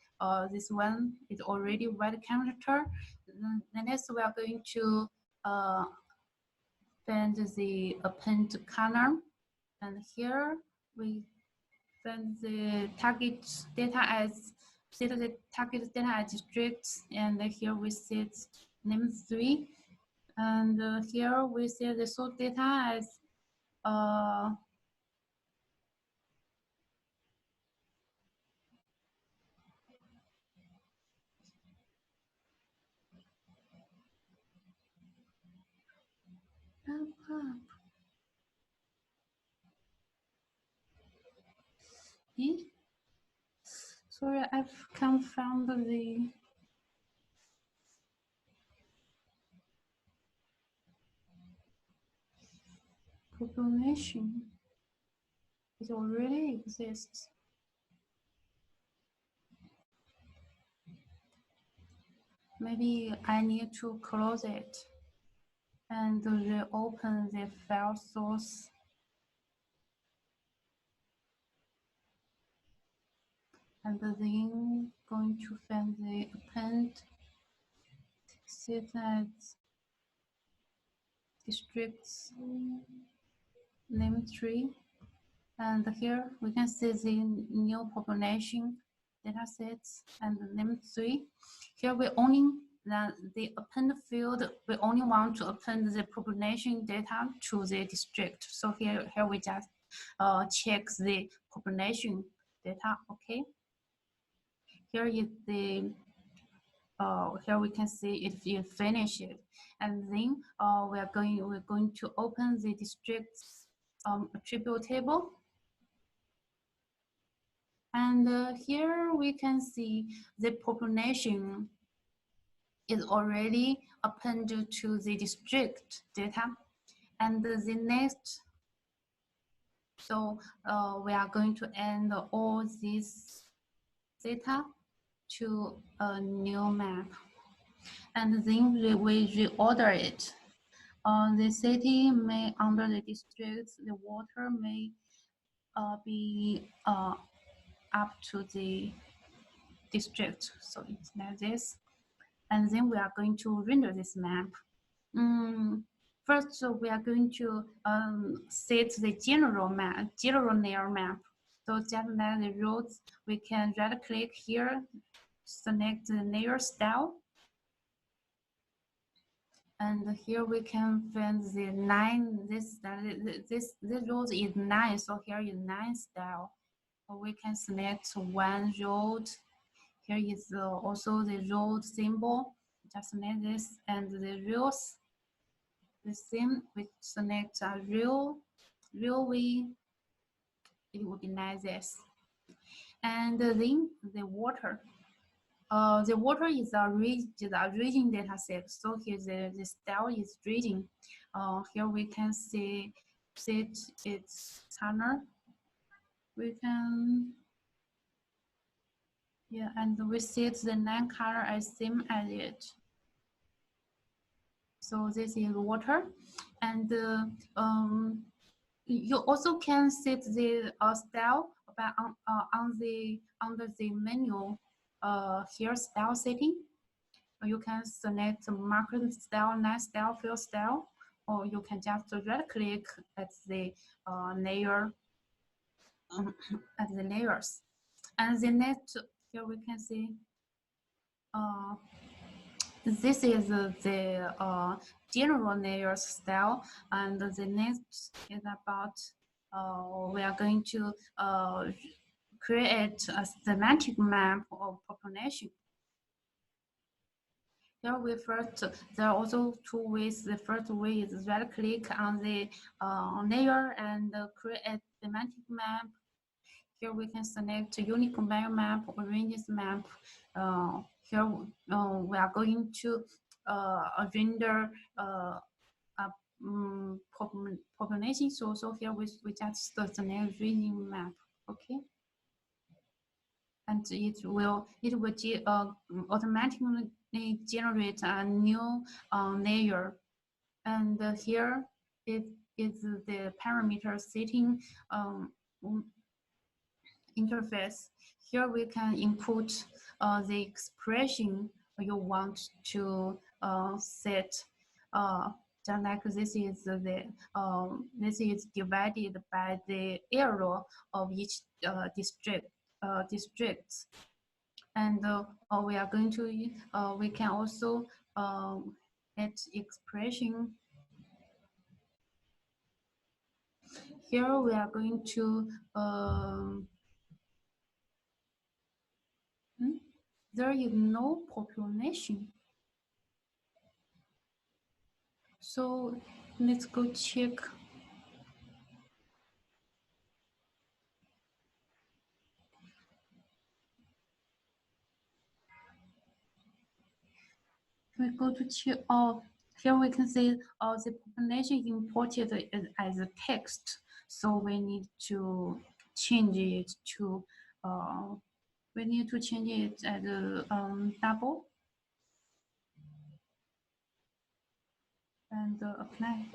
this one is already white character. The next we are going to find the append column, and here we find the target data as set the target data as districts, and here we set name 3, and here we set the source data as sorry, I've confounded the population. It already exists. Maybe I need to close it and reopen the file source. And then going to find the append, set as districts name 3. And here we can see the new population data sets and name 3. Here we only the append field, we only want to append the population data to the district. So here we just check the population data. Okay. Here is the here we can see if you finish it, and then we're going to open the districts attribute table. And here we can see the population is already appended to the district data. And the next, so we are going to add all this data to a new map. And then we reorder it. The city may under the districts, the water may be up to the district. So it's like this. And then we are going to render this map. First, we are going to set the general map, general layer map. So just like the roads, we can right click here, select the layer style. And here we can find the line, this road is 9, so here is 9 style. So we can select one road. Here is also the road symbol, just like this, and the rails, the same, we select a railway, it would be like this. And then the water. The water is a region data set. So here the style is region. Here we can see set its color. We can, yeah, and we set the line color as same as it. So this is water, and you also can set the style on the under the menu. Here style setting. You can select marker style, next style, fill style, or you can just right click at the layer at the layers. And the next here we can see this is the general layer style, and the next is about we are going to create a semantic map of population. Here we first, there are also two ways. The first way is right click on the layer and create semantic map. Here we can select unique biomap or ranges map. Here we are going to render a population. So here we just select region map. Okay. And it will automatically generate a new layer. And here it is the parameter setting interface. Here we can input the expression you want to set. Just like this is this is divided by the area of each districts, and we are going to we can also add expression. Here we are going to there is no population. So let's go check. We go to check. Here we can see the population imported as a text. So we need to change it to as a double and apply.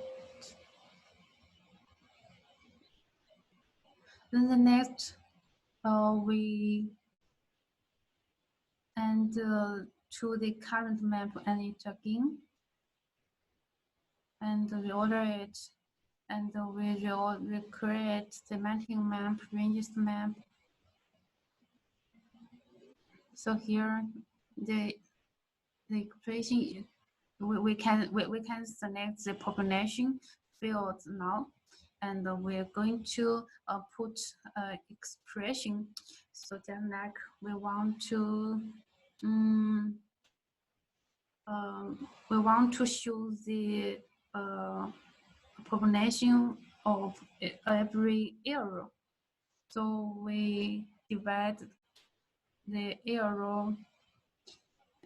Then the next we and to the current map and it again, and reorder it, and we create semantic map, ranges map. So here the expression we can select the population field now, and we're going to put expression. So then like we want to show the population of every area. So we divide the area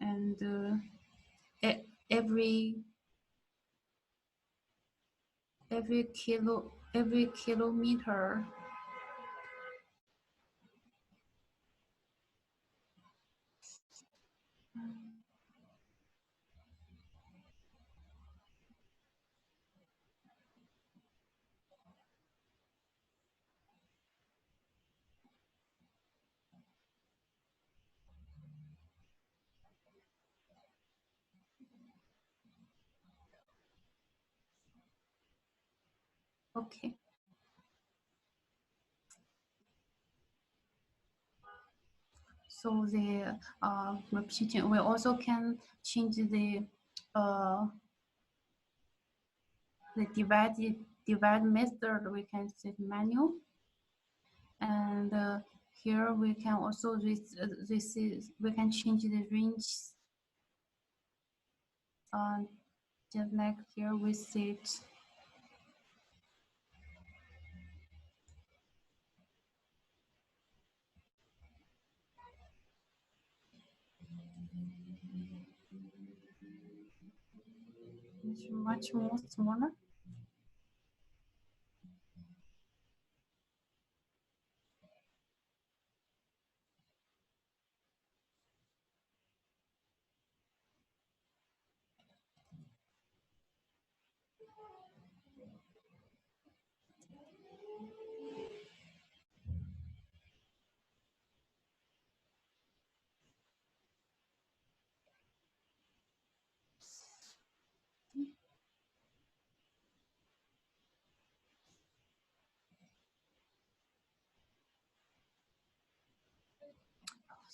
and every kilometer. Okay. So the repeating, we also can change the divide method. We can set manual, and here we can also we can change the range. Just like here we set. It's much more smaller.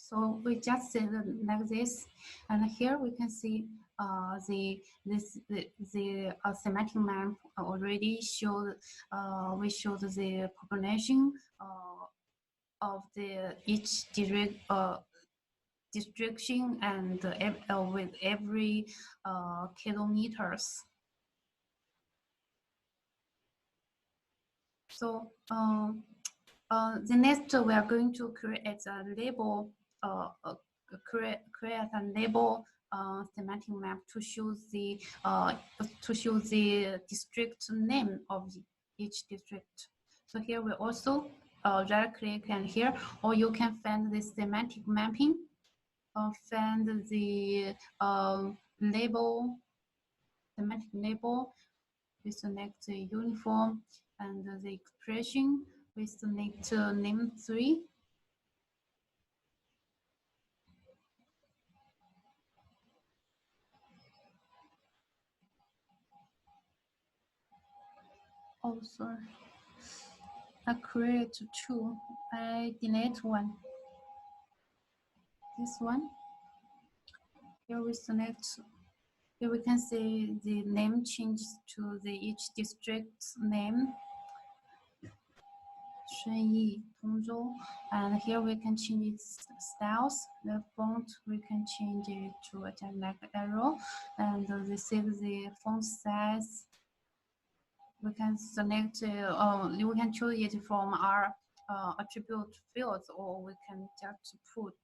So we just set it like this, and here we can see the semantic map already showed. We showed the population of the each distriction and with every kilometers. So the next we are going to create a label, create a label semantic map to show the district name of each district. So here we also right click, and here, or you can find the semantic mapping, find the label, semantic label. We select the uniform and the expression. We select name 3. Oh, sorry. I create 2. I delete 1. This one. Here we select. Here we can see the name changes to the each district's name. Shunyi, Tongzhou, and here we can change its styles. The font we can change it to a like arrow, and this is the font size. We can select. You can choose it from our attribute fields, or we can just put.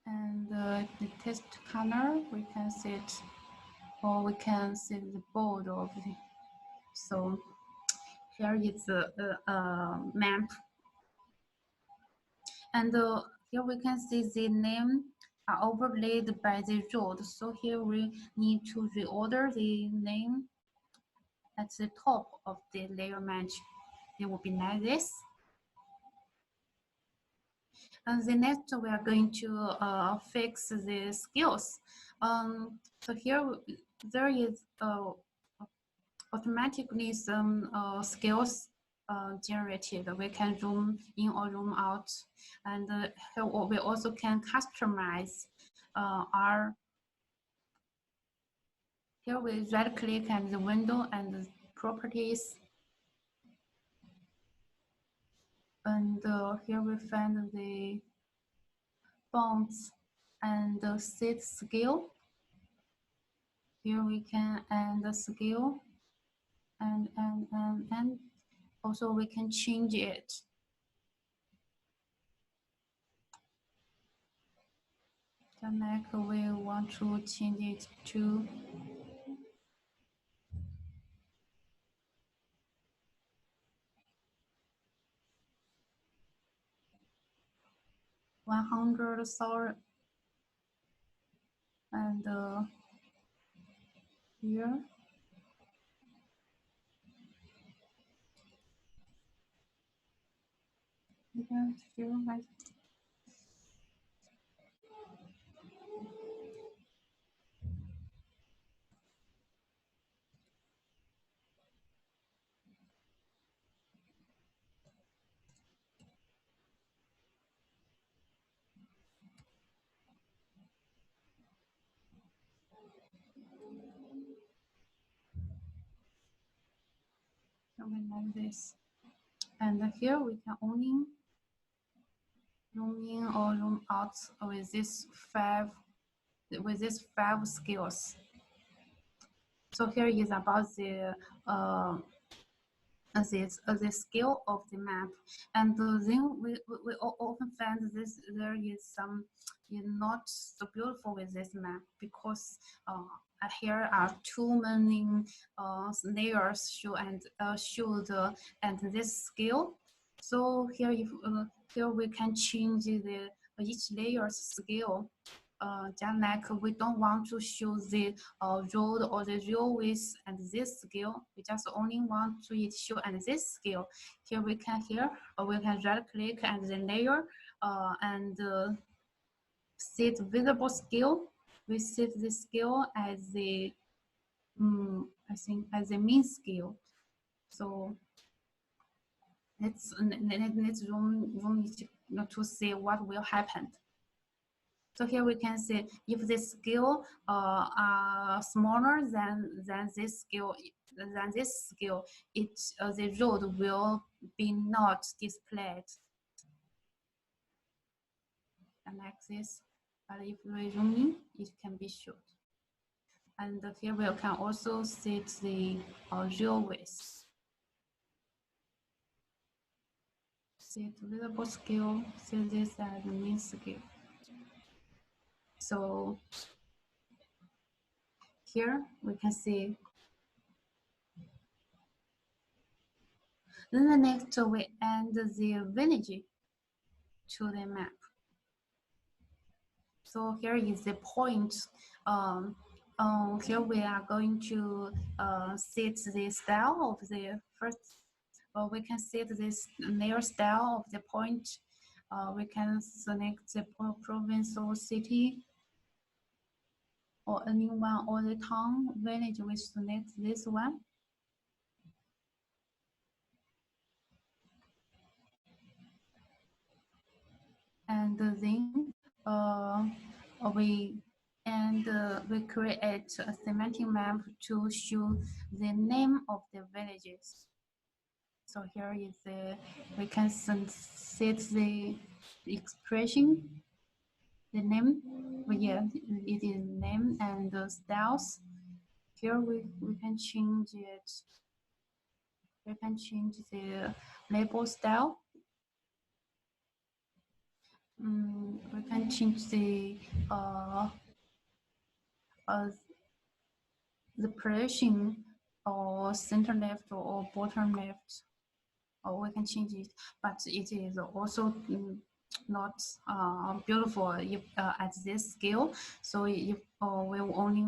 And the text color we can set, or we can set the bold of the. So here is the map, and here we can see the name are overlaid by the road. So here we need to reorder the name at the top of the layer match. It will be like this. And the next we are going to fix the skills. So here there is automatically some skills generated. We can zoom in or zoom out, and we also can customize our. Here we right click at the window and the properties, and here we find the fonts and the set scale. Here we can add the scale, and also we can change it. Then like we want to change it to 100,000, and here like something like this. And here we can only zoom in or zoom out with this five skills. So here is about the scale of the map, and then we often find this there is some not so beautiful with this map, because here are too many layers show and this scale. So here here we can change the each layer's scale. Just like we don't want to show the road or the railways and this scale, we just only want to show at this scale. Here we can right click at the layer and set visible scale. We set the scale as the I think as the mean scale. So let's zoom to see what will happen. So here we can see if the scale are smaller than this scale, the road will be not displayed like this. But if we zoom in, it can be shown. And here we can also see the railways. See the visible scale, see this as the mean scale. So here we can see. Then the next we add the village to the map. So here is the point. Here we are going to set the style of the first. We can set this layer style of the point. We can select the province or city, or anyone, or the town, village. We select this one. And then we create a semantic map to show the name of the villages. So here is we can set the expression, the name. Yeah, it is name and the styles. Here we can change it. We can change the label style. We can change the position or center left or bottom left, or we can change it, but it is also not beautiful if at this scale. So if we only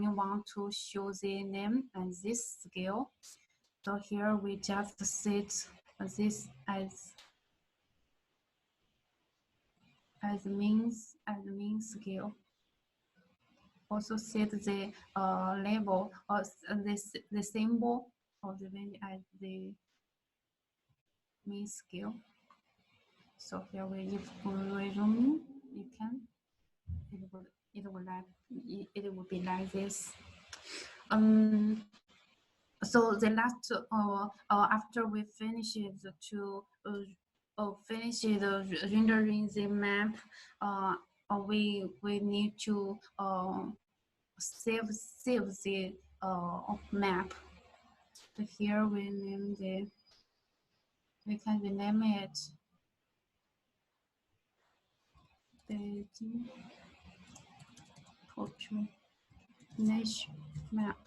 want to show the name at this scale, so here we just set this as mean scale. Also set the label or the symbol of the value as the mean scale. So here if we zoom in, it would be like this. So the last after we finish rendering the map, we need to save the map. So here we can rename it the portrait map.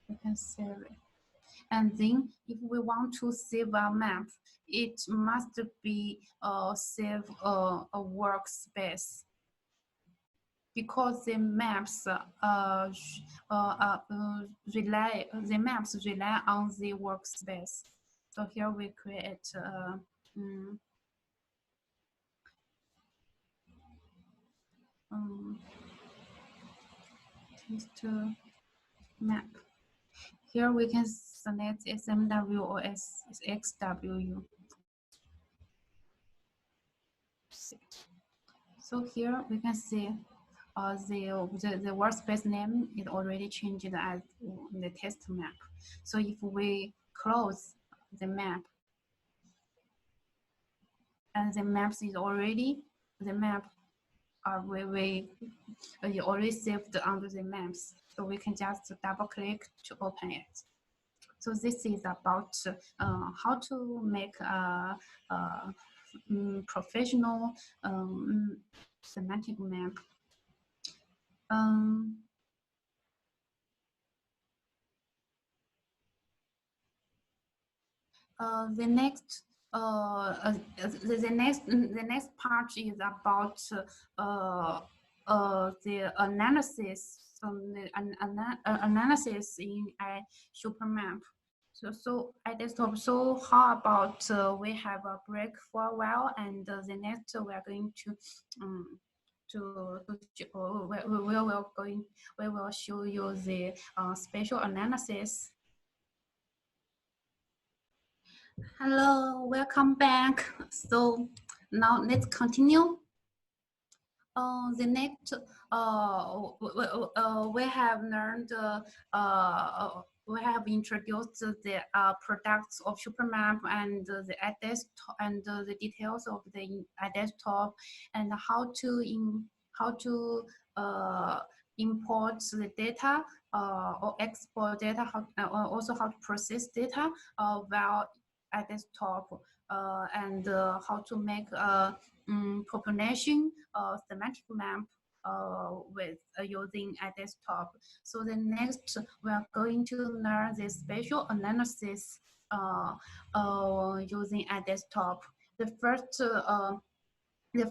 We can save it. And then if we want to save a map, it must be save a workspace, because the maps rely on the workspace. So here we create test map. Here we can select SMW or XWU. So here we can see the workspace name is already changed as the test map. So if we close the map, and the maps is already we already saved under the maps. So we can just double click to open it. So this is about how to make a professional semantic map. The next part is about the analysis. Analysis in a SuperMap. So iDesktop. So how about we have a break for a while, and the next we are going to we will show you the spatial analysis. Hello, welcome back. So now let's continue. The next, we have learned, we have introduced the products of SuperMap and the iDesktop and the details of the iDesktop and how to import the data or export data, also how to process data via iDesktop and how to make population semantic map with using iDesktop. So the next, we are going to learn the spatial analysis using iDesktop. The first, we are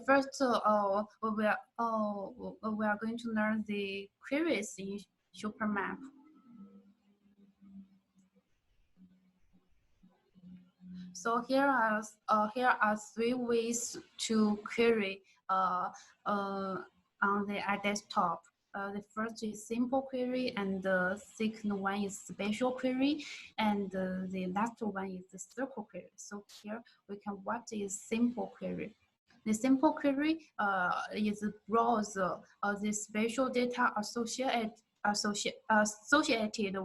going to learn the queries in SuperMap. So here are three ways to query on the iDesktop. The first is simple query, and the second one is special query, and the last one is the circle query. So here we can what is simple query. The simple query is browse the spatial data associated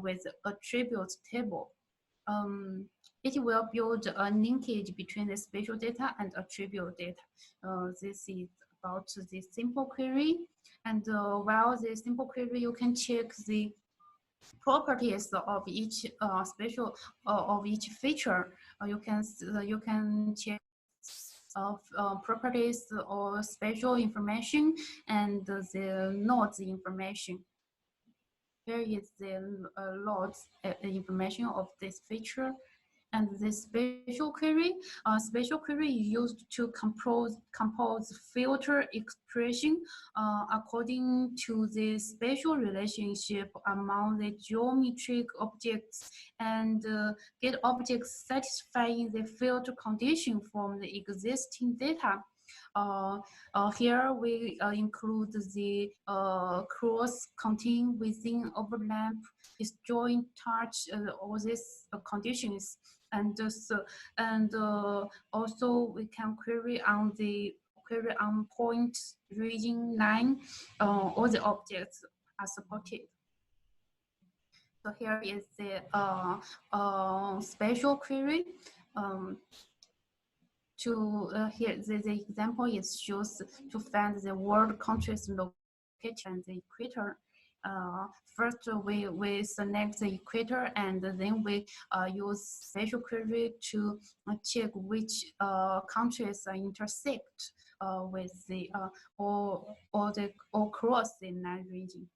with attributes table. It will build a linkage between the spatial data and attribute data. This is about the simple query. And while the simple query, you can check the properties of each spatial of each feature. You can check of properties or spatial information and the nodes information. Here is the nodes information of this feature. And the spatial query is used to compose filter expression according to the spatial relationship among the geometric objects and get objects satisfying the filter condition from the existing data. Here we include the cross, contain, within, overlap, disjoint, touch, all these conditions. And also we can query on point, region, line. All the objects are supported. So here is the spatial query. Here the example is used to find the world countries located on the equator. First, we select the equator, and then we use spatial query to check which countries intersect with the or cross in that region.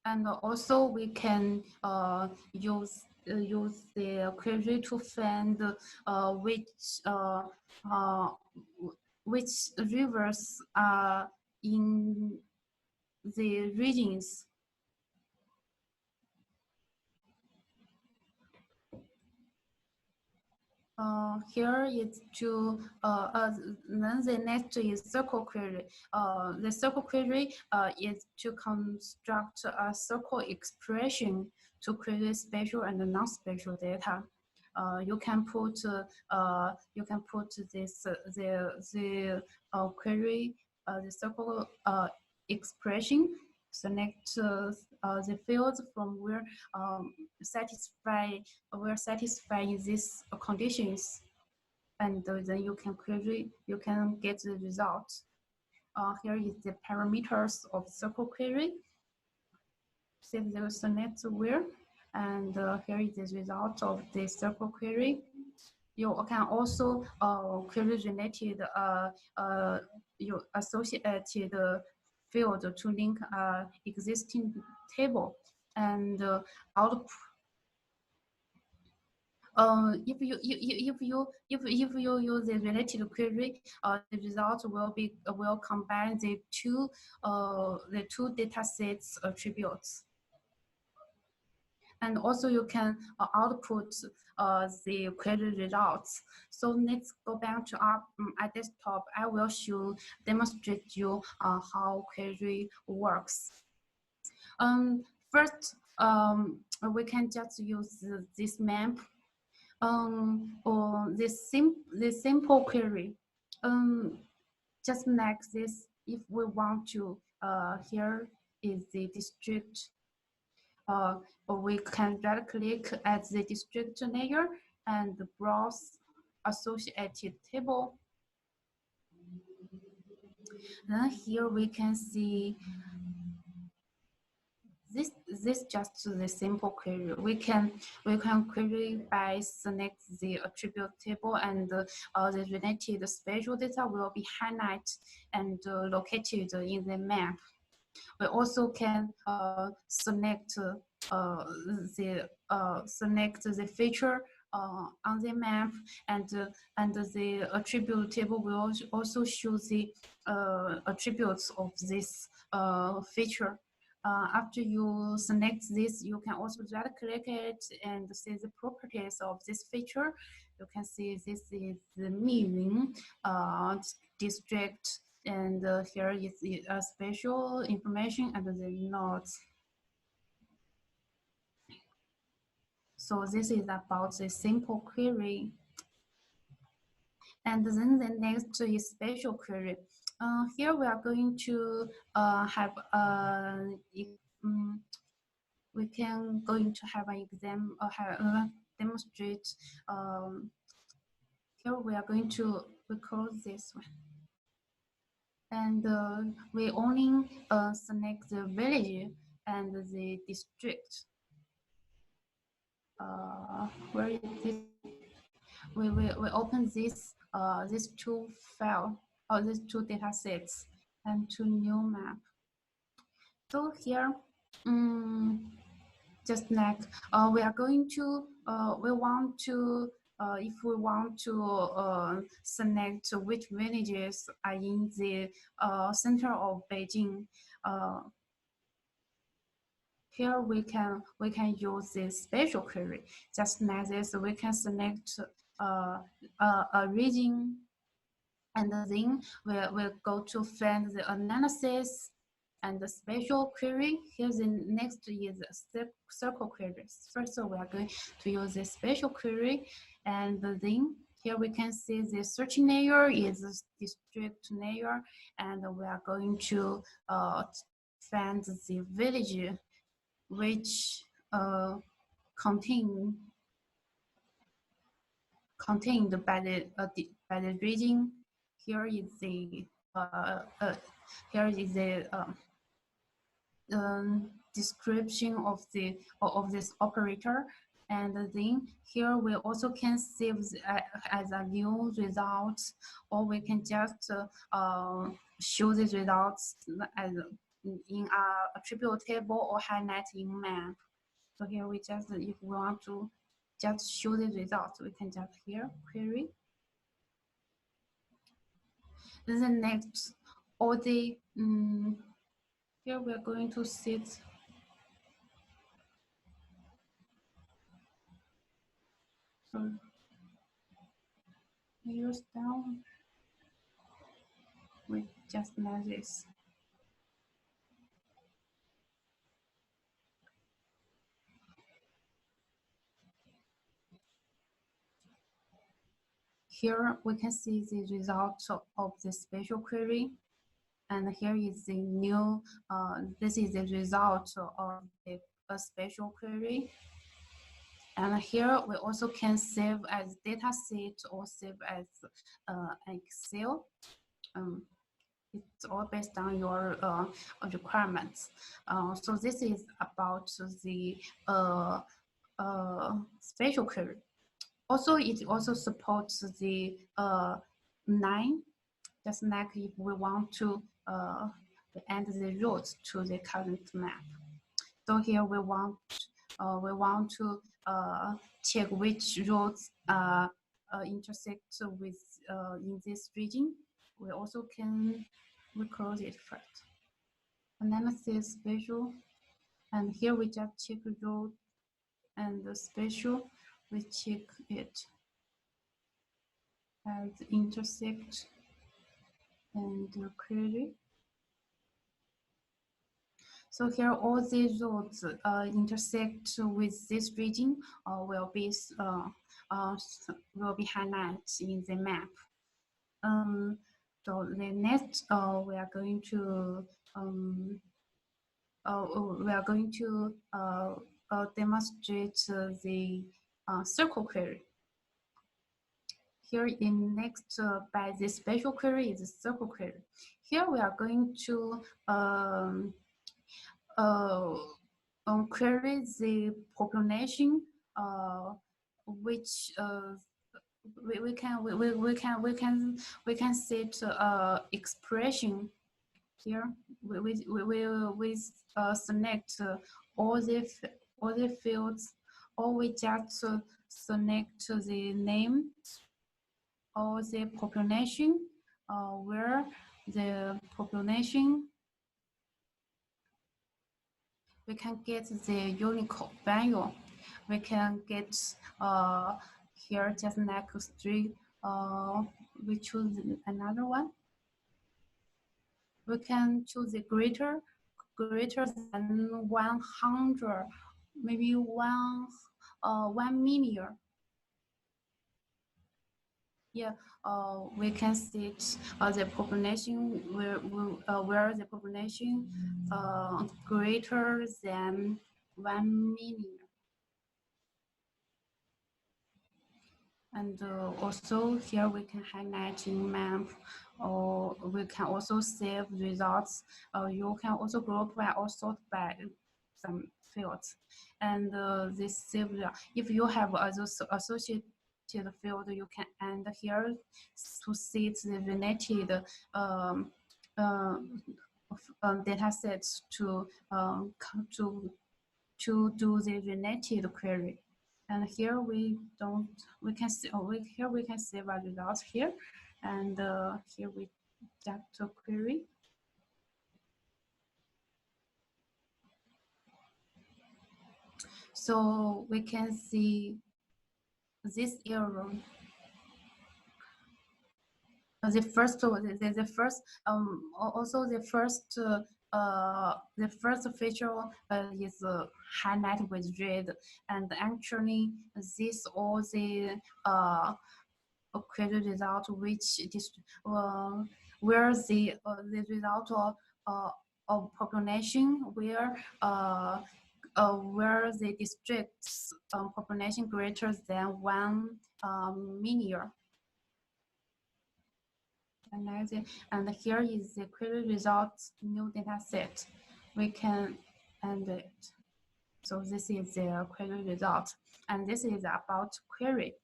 And also we can use the query to find which rivers are in the regions. Here is to then the next is circle query. The circle query is to construct a circle expression to create spatial and non-spatial data. You can put this the query the circle expression. Select the fields from where satisfy these conditions, and then you can query. You can get the result. Here is the parameters of circle query. Set the select where, and here is the result of the circle query. You can also query related you associated field to link existing table and output. If you use the related query, the result will combine the two data sets attributes. And also you can output the query results. So let's go back to our iDesktop. I will demonstrate you how query works. First, we can just use this map or this simple query. Just like this, if we want to, here is the district, we can right click at the district layer and browse associated table. Then here we can see this just the simple query. We can query by select the attribute table, and the related spatial data will be highlighted and located in the map. We also can select the feature on the map, and the attribute table will also show the attributes of this feature. After you select this, you can also right click it and see the properties of this feature. You can see this is the Miyun district, and here is the spatial information and the nodes. So this is about the simple query. And then the next is spatial query. Here we are going to have we can going to have an exam or demonstrate. Here we are going to record this one, and we only select the village and the district. Where is this? We open this these two file or these two data sets and to new map. So here, just like we are going to we want to if we want to select which villages are in the center of Beijing, here we can use this spatial query. Just like this, we can select a region, and then we'll go to find the analysis and the spatial query. Here the next is circle queries. First, we are going to use the spatial query, and then here we can see the searching layer is the district layer, and we are going to find the village which contained by the region. Here is the description of this operator, and then here we also can save as a new result, or we can just show the results as in a attribute table or highlight in map. So here we just, if we want to just show the results, we can just here query. Then the next, all the here we are going to set layers down with just like this. Here we can see the result of the spatial query, and here is the new. This is the result of the spatial query. And here we also can save as data set or save as Excel. It's all based on your requirements. So this is about the spatial query. Also, it also supports the 9, just like if we want to add the roads to the current map. So here we want to check which roads intersect with in this region. We also can record it first. Analysis spatial, and here we just check road and the spatial. We check it as intersect and query. So here all these roads intersect with this region will be will be highlighted in the map. So the next, we are going to demonstrate the circle query. Here in next by the special query is the circle query. Here we are going to query the population which we can set expression here. We select all the fields, or we just select the name or the population, where the population we can get the Unicode value. We can get here just like street. We choose another one. We can choose the greater than 100, maybe 1 million. Yeah, we can set the population where the population greater than 1 million. And also here we can highlight in map, or we can also save results. You can also group by or sort by some fields. And this save, if you have other associated field, you can end here to set the related data sets to do the related query. And here we can see, here we can save our results here, and here we just query. So we can see this error. The first feature is highlighted with red, and actually this all the query result which where the result of population where the district's population greater than 1 million. And here is the query results new data set. We can end it. So this is the query result, and this is about query.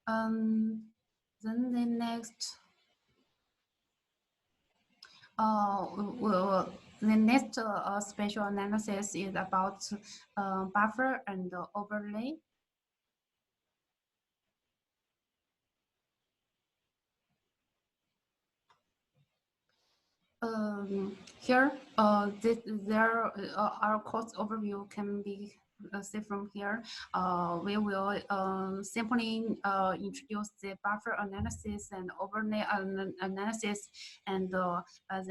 Then the next, the next spatial analysis is about buffer and overlay. Here, our course overview can be see from here. We will simply introduce the buffer analysis and overlay analysis, and then I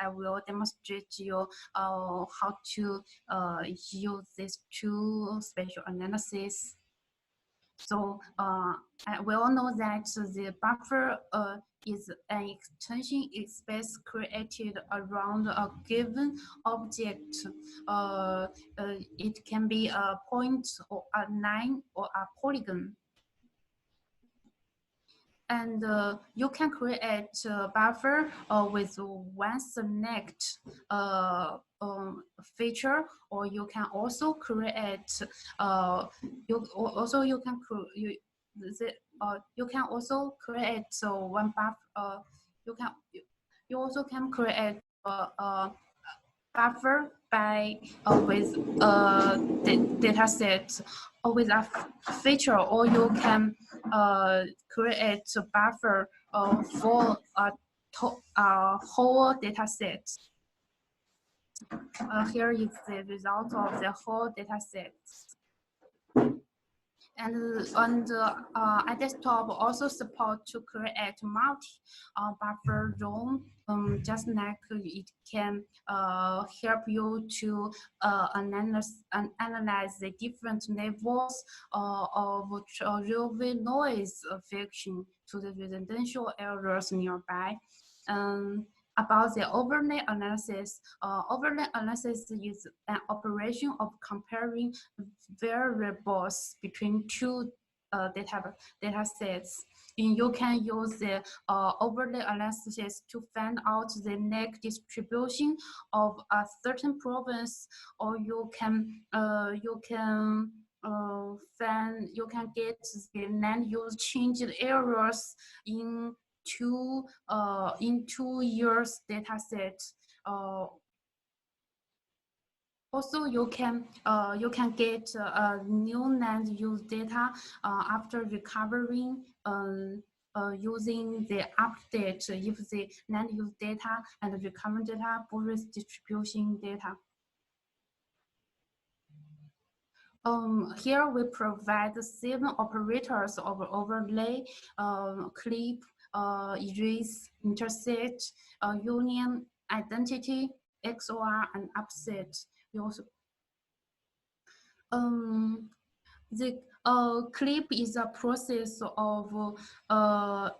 will demonstrate you how to use these two spatial analysis. So we all know that the buffer is an extension space created around a given object. It can be a point or a line or a polygon. And you can create a buffer with one select feature, or you can also create you can also create one buffer. You also can create a buffer by with data set or with a feature, or you can create a buffer for a whole data set. Here is the result of the whole data set. And iDesktop also support to create multi-buffer zone, just like it can help you to analyze the different levels of railway noise affection to the residential areas nearby. About the overlay analysis is an operation of comparing variables between two data sets. And you can use the overlay analysis to find out the lag distribution of a certain province, or you can get the land use change errors in 2 years data set. Also, you can get new land use data after recovering using the update if the land use data and recovery data both distribution data. Here we provide 7 operators of overlay, clip, erase, intersect, union, identity, XOR, and upset. We also the clip is a process of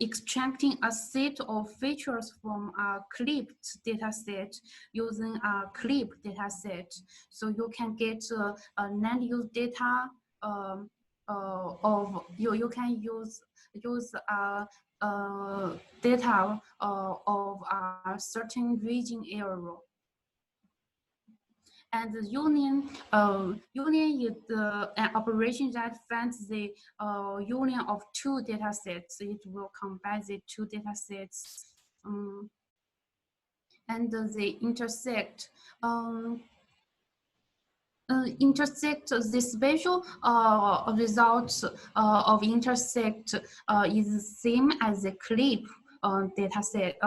extracting a set of features from a clipped dataset using a clip dataset. So you can get land use data of you can use data of a certain region area. And the union is an operation that finds the union of 2 data sets. It will combine the 2 data sets. And they intersect. Intersect, the special results of intersect is the same as the clip dataset.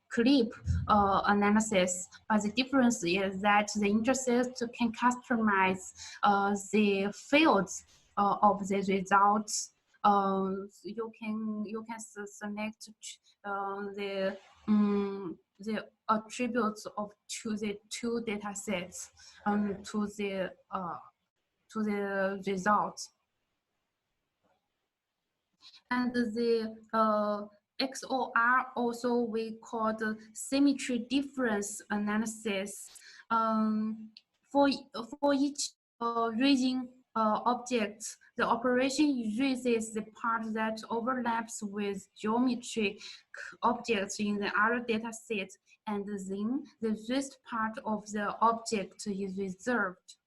Clip analysis, but the difference is that the intersect can customize the fields of the results. You can select the attributes of the 2 data sets to the results. And the XOR also we call the symmetry difference analysis. For each region object, the operation erases the part that overlaps with geometric objects in the other data set, and then the rest part of the object is reserved.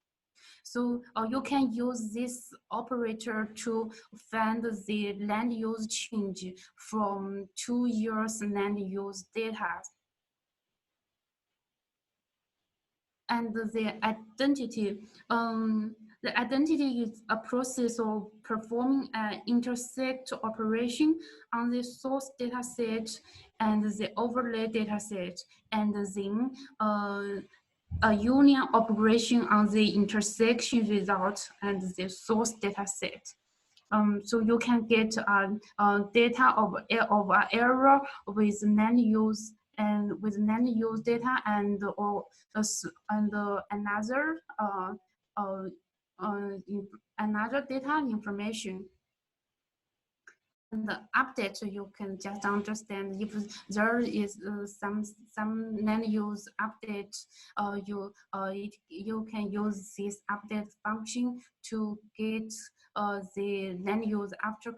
So you can use this operator to find the land use change from 2 years land use data. And the identity. The identity is a process of performing an intersect operation on the source dataset and the overlay dataset, and then a union operation on the intersection result and the source dataset. So you can get data of an error with land use and with land use data and another data information. And the update, you can just understand if there is some land use update, you can use this update function to get the land use after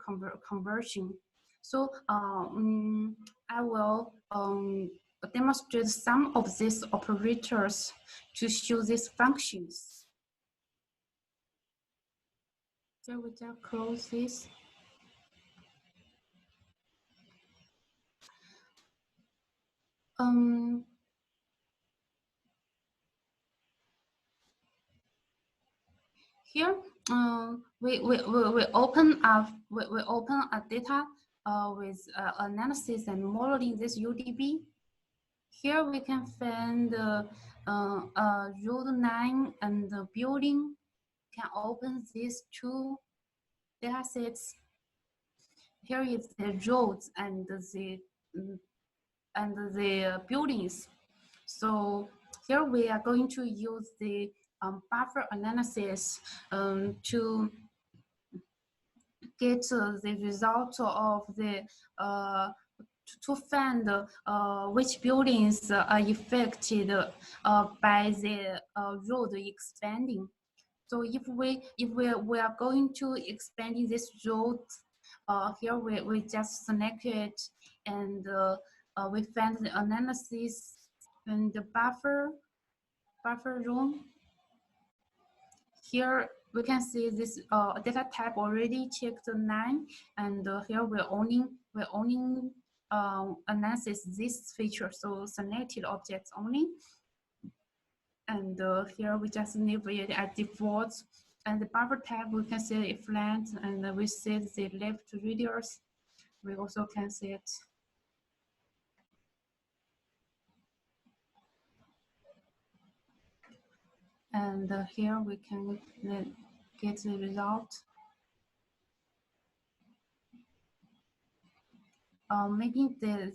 conversion. So I will demonstrate some of these operators to show these functions. So we just close this. Here we open a data with analysis and modeling this UDB. Here we can find road 9 and the building. Can open these 2 data sets. Here is the roads and the buildings. So here we are going to use the buffer analysis to get the result of the to find which buildings are affected by the road expanding. So if we are going to expanding this road, here we just select it, and we find the analysis and the buffer room. Here we can see this data type already checked 9, and here we're only analysis this feature, so selected objects only. And here we just leave it at default. And the buffer tab, we can see it flat, and we set the left radius. We also can see it. And here we can get the result. Maybe the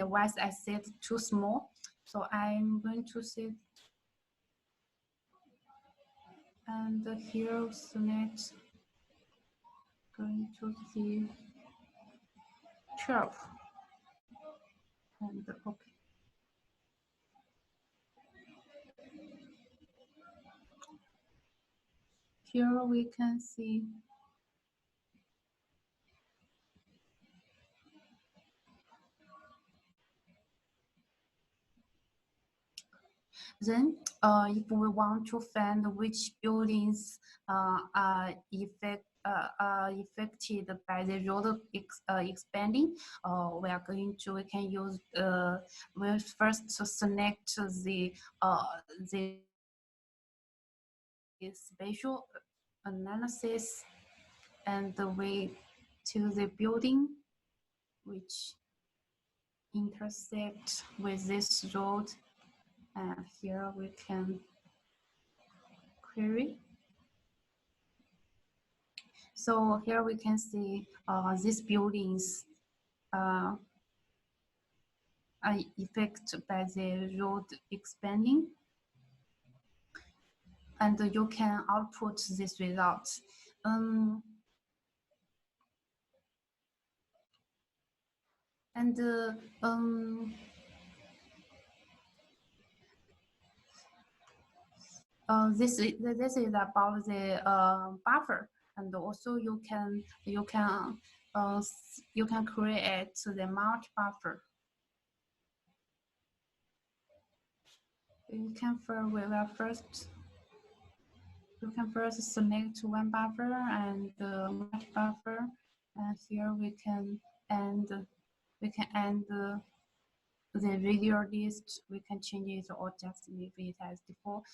width I set too small, so I'm going to set. And here select going to the 12 and okay. Here we can see then if we want to find which buildings are affected by the road expanding, we can use we'll first to select the spatial analysis, and we to the building which intersect with this road, and here we can query. So here we can see these buildings are affected by the road expanding, and you can output this result. This is about the buffer, and also you can create the multi buffer. You can first select one buffer and multi buffer, and here we can end the video list. We can change it or just leave it as default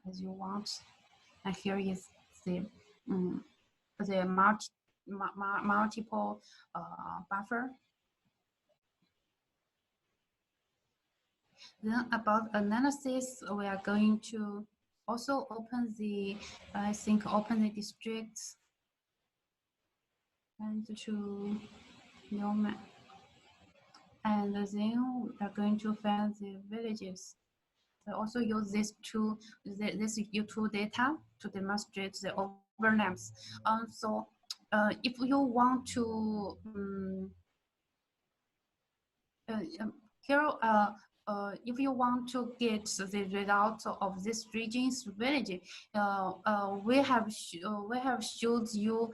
as you want. And here is the multiple buffer. Then about analysis, we are going to also open the open the districts and to new map. And then we are going to find the villages. We also use this U2 data to demonstrate the overlaps. So if you want to if you want to get the result of this region's village, we have showed you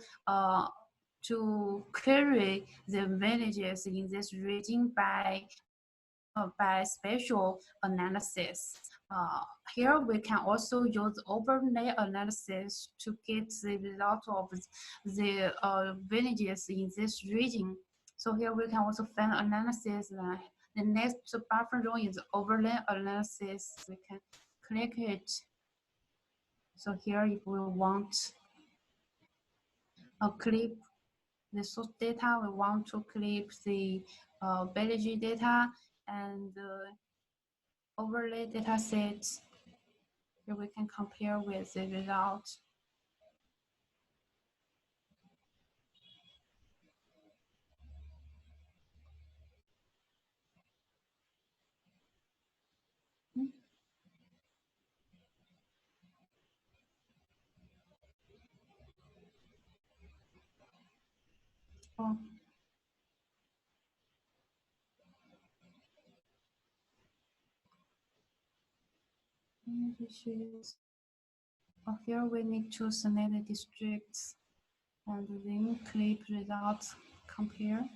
to query the villages in this region by spatial analysis. Here we can also use overlay analysis to get the result of the villages in this region. So here we can also find analysis. The next buffer row is overlay analysis. We can click it. So here, if we want a clip the source data, we want to clip the village data and overlay data sets. Here we can compare with the result. Here we need to select the districts and then click results compare.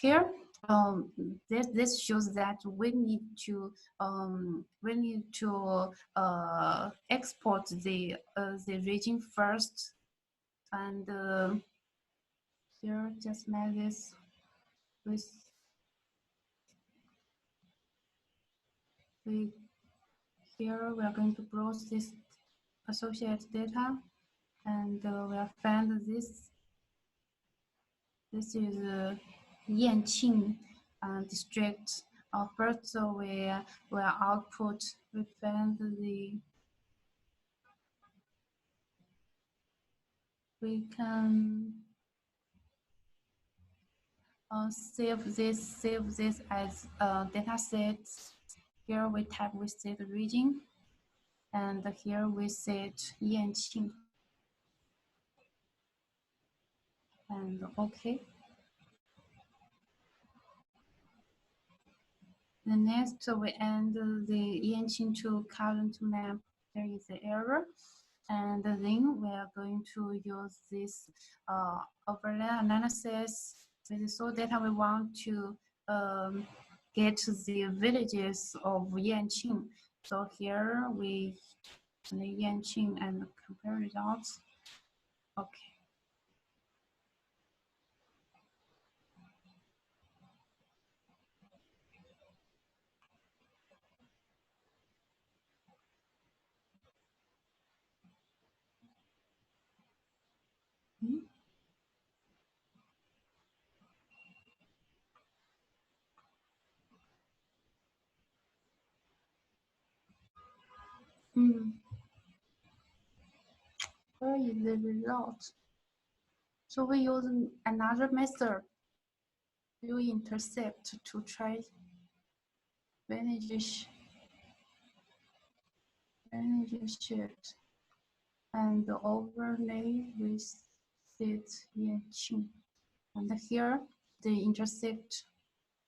Here, this shows that we need to export the region first, and here just like this here we are going to browse this associated data, and we'll find this. This is Yanqing district. First, we will output. We find we can save this as data sets. Here we type we set region, and here we set Yanqing, and OK. The next we add the Yanqing to current map. There is the error, and then we are going to use this overlay analysis with the source data. We want to get the villages of Yanqing. So here we select Yanqing and compare results. Okay. Where is the result? So we use another method. We intercept to try village shift and overlay with set Yanqing. And here the intersect.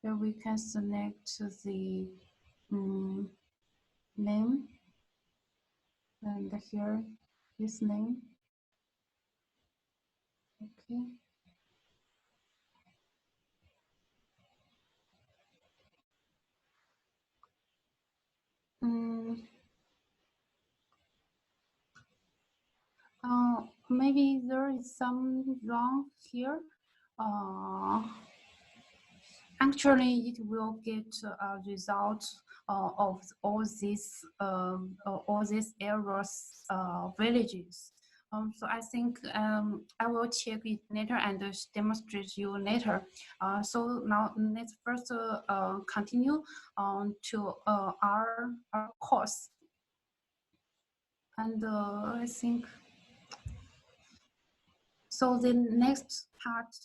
Here we can select the name, and here this name. Okay. Maybe there is some wrong here. Actually, it will get a result of all these errors villages. So I think I will check it later and demonstrate you later. So now let's first continue to our course. And I think so. The next part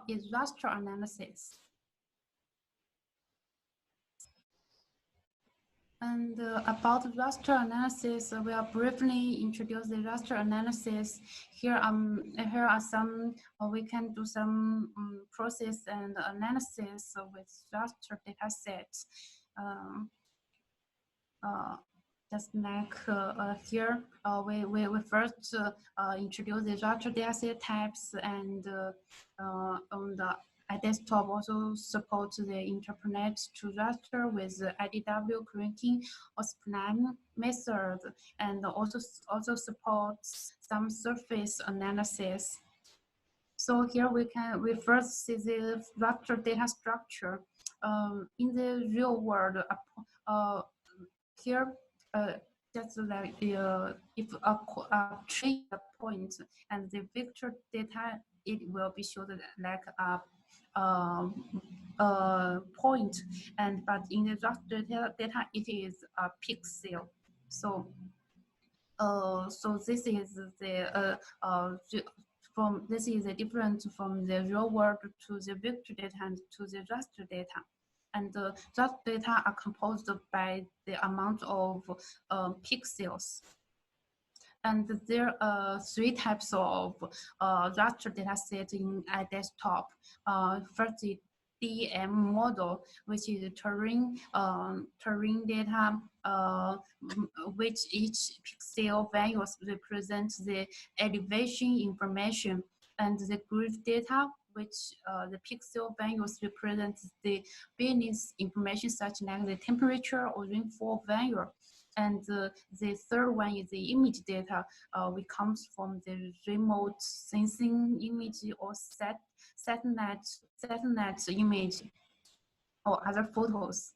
is raster analysis. And about raster analysis, we'll briefly introduce the raster analysis. Here are some, we can do some process and analysis with raster data sets. Just like here, we first introduce the raster data set types, and on the iDesktop also supports the interpret to raster with IDW cranking or spline method, and also supports some surface analysis. So here we first see the raster data structure. In the real world, here just like if a tree point and the vector data, it will be shown like a point, and but in the raster data it is a pixel. So so this is the this is the difference from the real world to the vector data and to the raster data. And that data are composed by the amount of pixels. And there are three types of raster dataset in iDesktop. First is DEM model, which is terrain data, which each pixel values represents the elevation information, and the grid data, which the pixel values represents the business information such like the temperature or rainfall value. And the third one is the image data, which comes from the remote sensing image or satellite image or other photos.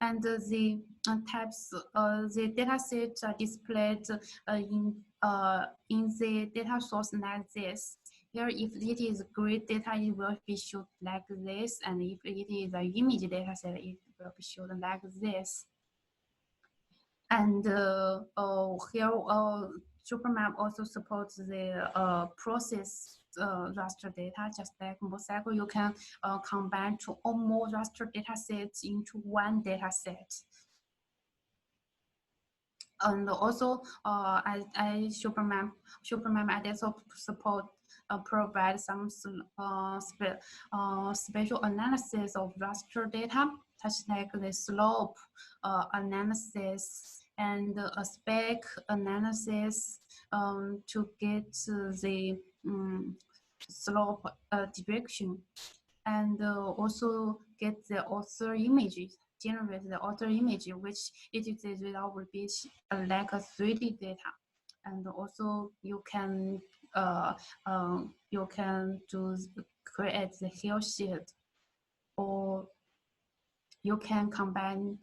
And the types, the data sets are displayed in the data source like this. Here, if it is grid data, it will be shown like this, and if it is an image data set, it will be shown like this. And here, SuperMap also supports the process raster data, just like Mosaic. You can combine two or more raster data sets into one data set. And also, SuperMap iDesktop support provide some special analysis of raster data, such like the slope analysis and a spec analysis to get the slope direction, and also get the author images, generate the author image, which it is the result will be like a 3D data. And also you can create the hill shield, or you can combine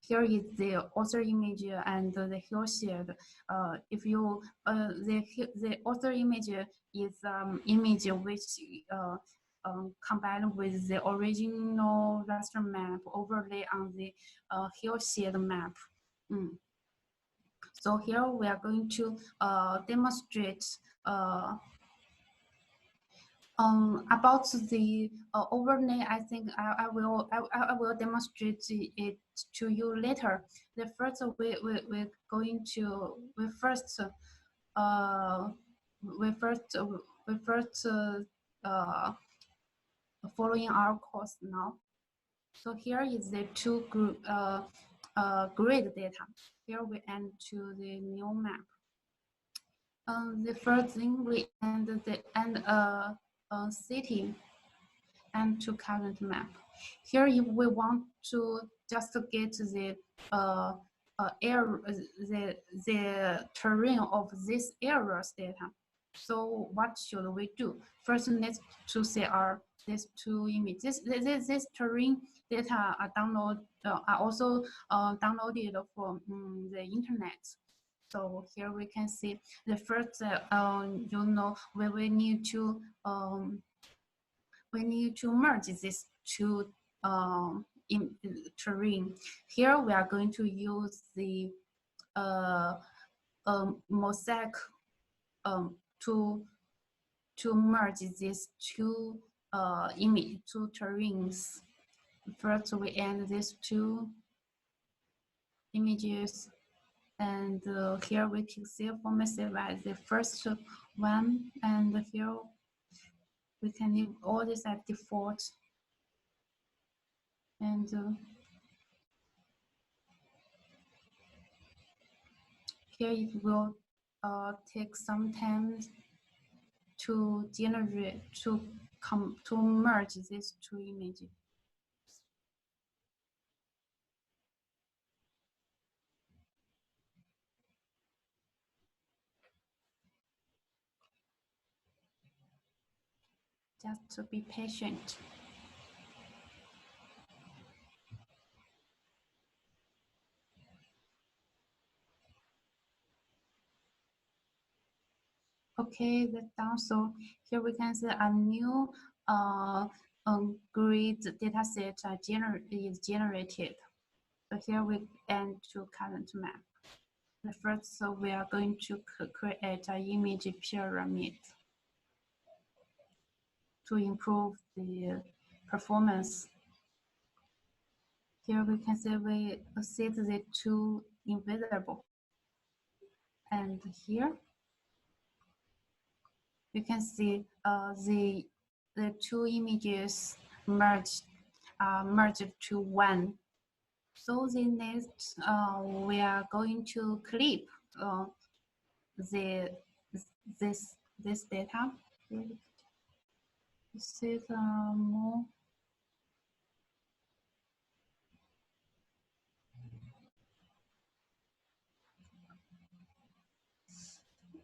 here is the author image and the hill shield. If you the author image is image which combined with the original raster map overlay on the hill shield map. So here we are going to demonstrate about the overlay. I think I will demonstrate it to you later. The first we're going to following our course now. So here is the two grid data. Here we end to the new map. The first thing we end city and to current map. Here, if we want to just get the terrain of this area's data. So what should we do? First, let's to see our these two images. This terrain data are also downloaded from the internet. So here we can see the first, we need to merge these two in terrain. Here we are going to use the mosaic to merge these two two terrains. First, we add these two images. And here we pixel format save as the first one, and here we can leave all this at default. And here it will take some time to generate to merge these two images. Just to be patient. Okay, that's done. So here we can see a new grid data set is generated. So here we end to current map. The first, so we are going to create an image pyramid to improve the performance. Here we can see we set the two invisible. And here you can see the two images merged to one. So the next we are going to clip this data. This is more.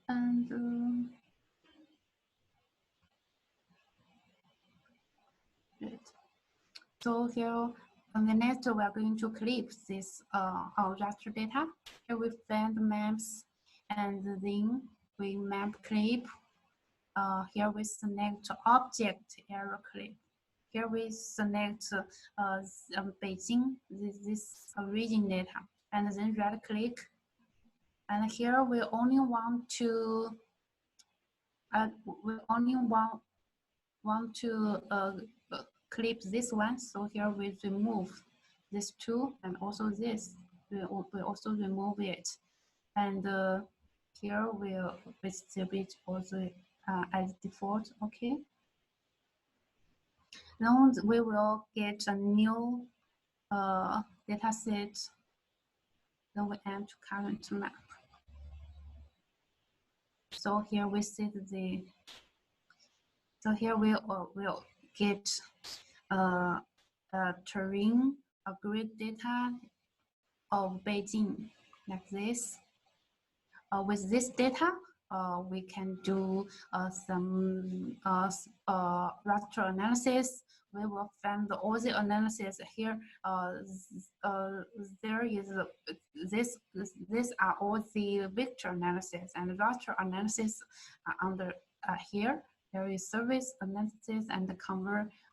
And so here on the next we are going to clip this our raster data. Here we find maps, and then we map clip. Here we select object area clip. Here we select Beijing, this region data, and then right click. And here we only want to clip this one. So here we remove this two, and also this. We also remove it, and here we'll distribute also as default. Okay. Now we will get a new data set. Then we add to current map. So here we set the. So here we will get terrain, a grid data of Beijing like this. With this data, we can do some raster analysis. We will find all the analysis here. There is these are all the vector analysis and raster analysis under here. There is service analysis and the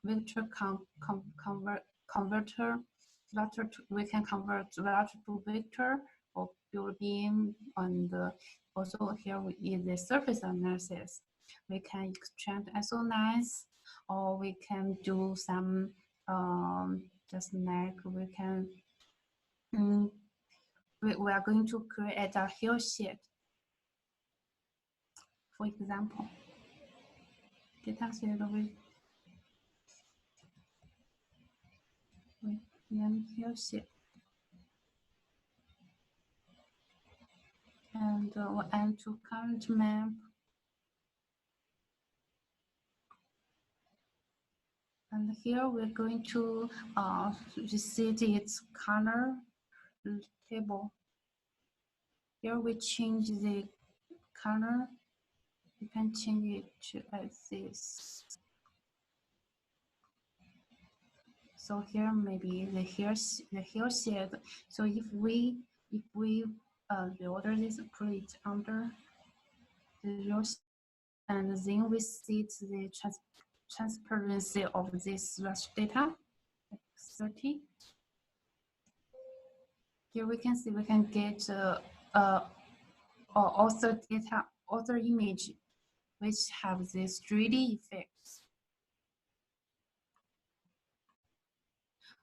vector converter. We can convert raster to vector or built-in, and also here is the surface analysis. We can extract isolates, or we can do some just like we can. We are going to create a hill sheet, for example. Data set with hill sheet. And we'll add to current map. And here we're going to reset its color table. Here we change the color. You can change it to as this. So here maybe the hill sheet. So if we reorder this, put it under the hill, and then we set the transparency of this raster data, like 30. Here we can see we can get author data, author image, which have this 3D effects.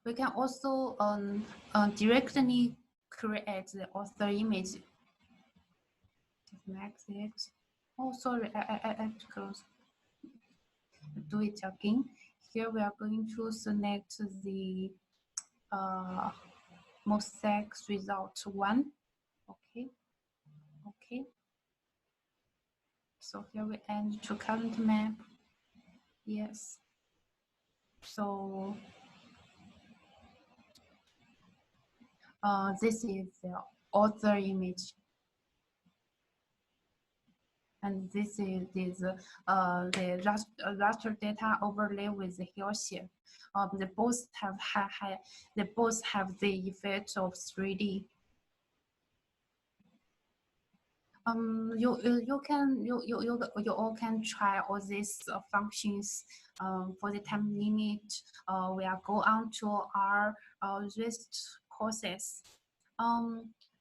We can also directly create the author image. Just make it. Oh, sorry, I have to close. Do it again. Here we are going to select the mosaic result 1. Okay. Okay. So here we add to current map. Yes. So this is the author image. And this is the raster data overlay with the hill sheet. They both have the effect of 3D. You all can try all these functions. For the time limit, we are go on to our rest courses.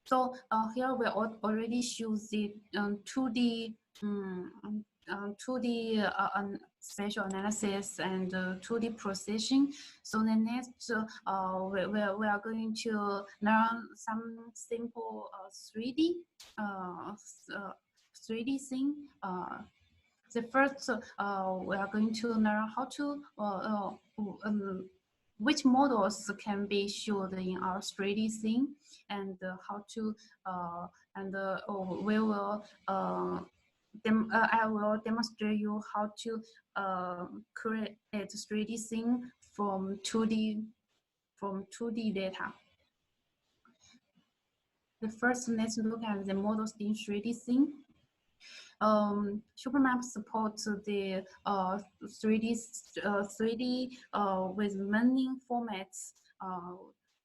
So here we already show the 2D spatial analysis and 2D processing. So the next, we are going to learn some simple 3D thing. The first, we are going to learn how to which models can be showed in our 3D scene, and how to we will I will demonstrate you how to create 3D scene from 2D data. The first, let's look at the models in 3D scene. SuperMap supports the 3D with many formats,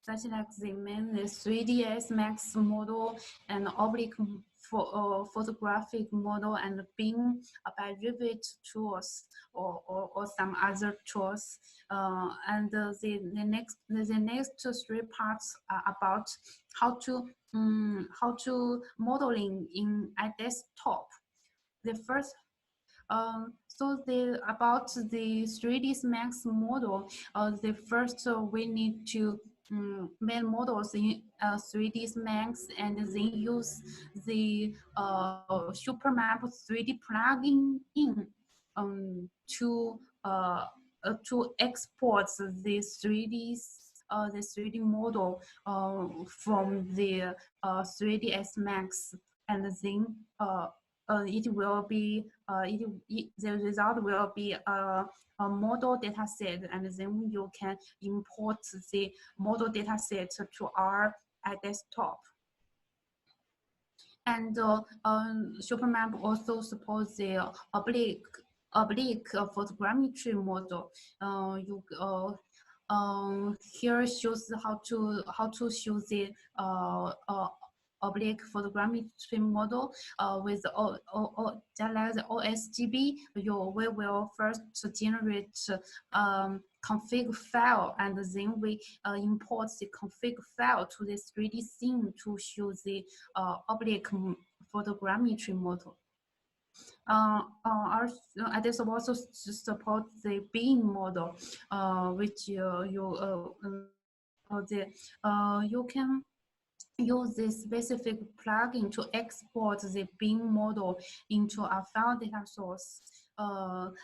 such like the main 3ds Max model and oblique photographic model, and beam by Revit tools or some other tools. And the next 3 parts are about how to modeling in iDesktop. The first, about the 3ds Max model, the first we need to make models in 3ds Max, and then use the SuperMap 3D plugin in to export the 3D model from the 3ds Max, and then it will be the result will be a model data set, and then you can import the model data set to our iDesktop. And SuperMap also supports the oblique photogrammetry model. Here shows how to show the oblique photogrammetry model with just like the OSGB. We will first generate config file, and then we import the config file to this 3D scene to show the oblique photogrammetry model. Our iDesktop also supports the beam model, which you can use this specific plugin to export the beam model into a file data source.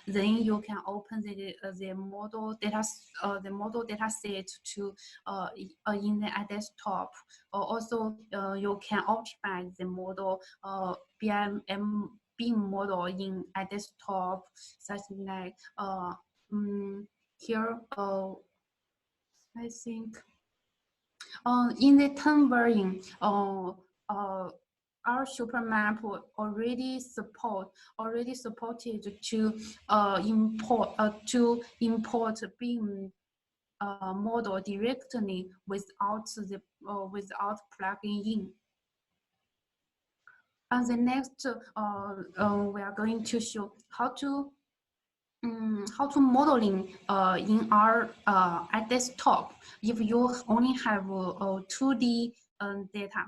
Then you can open the model data set to in the iDesktop. Also, you can optimize the model beam model in iDesktop, such like here. I think. In the 10 version, our SuperMap already supported to import beam model directly without plugging in. And the next, we are going to show how to modeling in our iDesktop if you only have 2D data.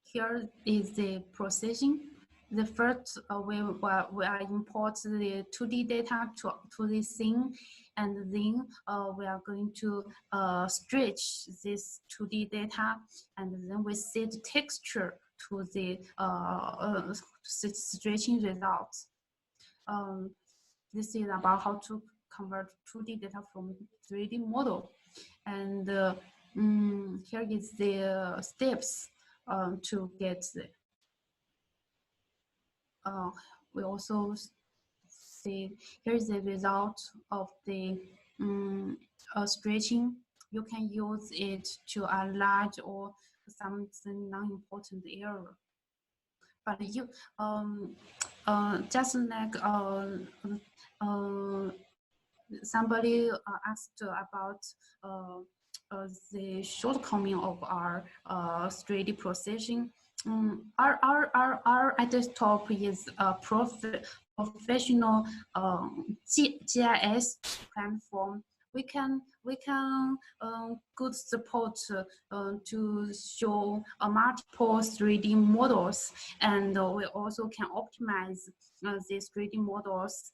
Here is the processing. The first, we import the 2D data to the scene, and then we are going to stretch this 2D data, and then we set texture to the stretching results. This is about how to convert 2D data from 3D model. And here is the steps to get the. We also see here is the result of the stretching. You can use it to enlarge or something non-important error. But you just like somebody asked about the shortcoming of our 3D processing. Our iDesktop is a professional GIS platform we can good support to show multiple 3D models, and we also can optimize these 3D models.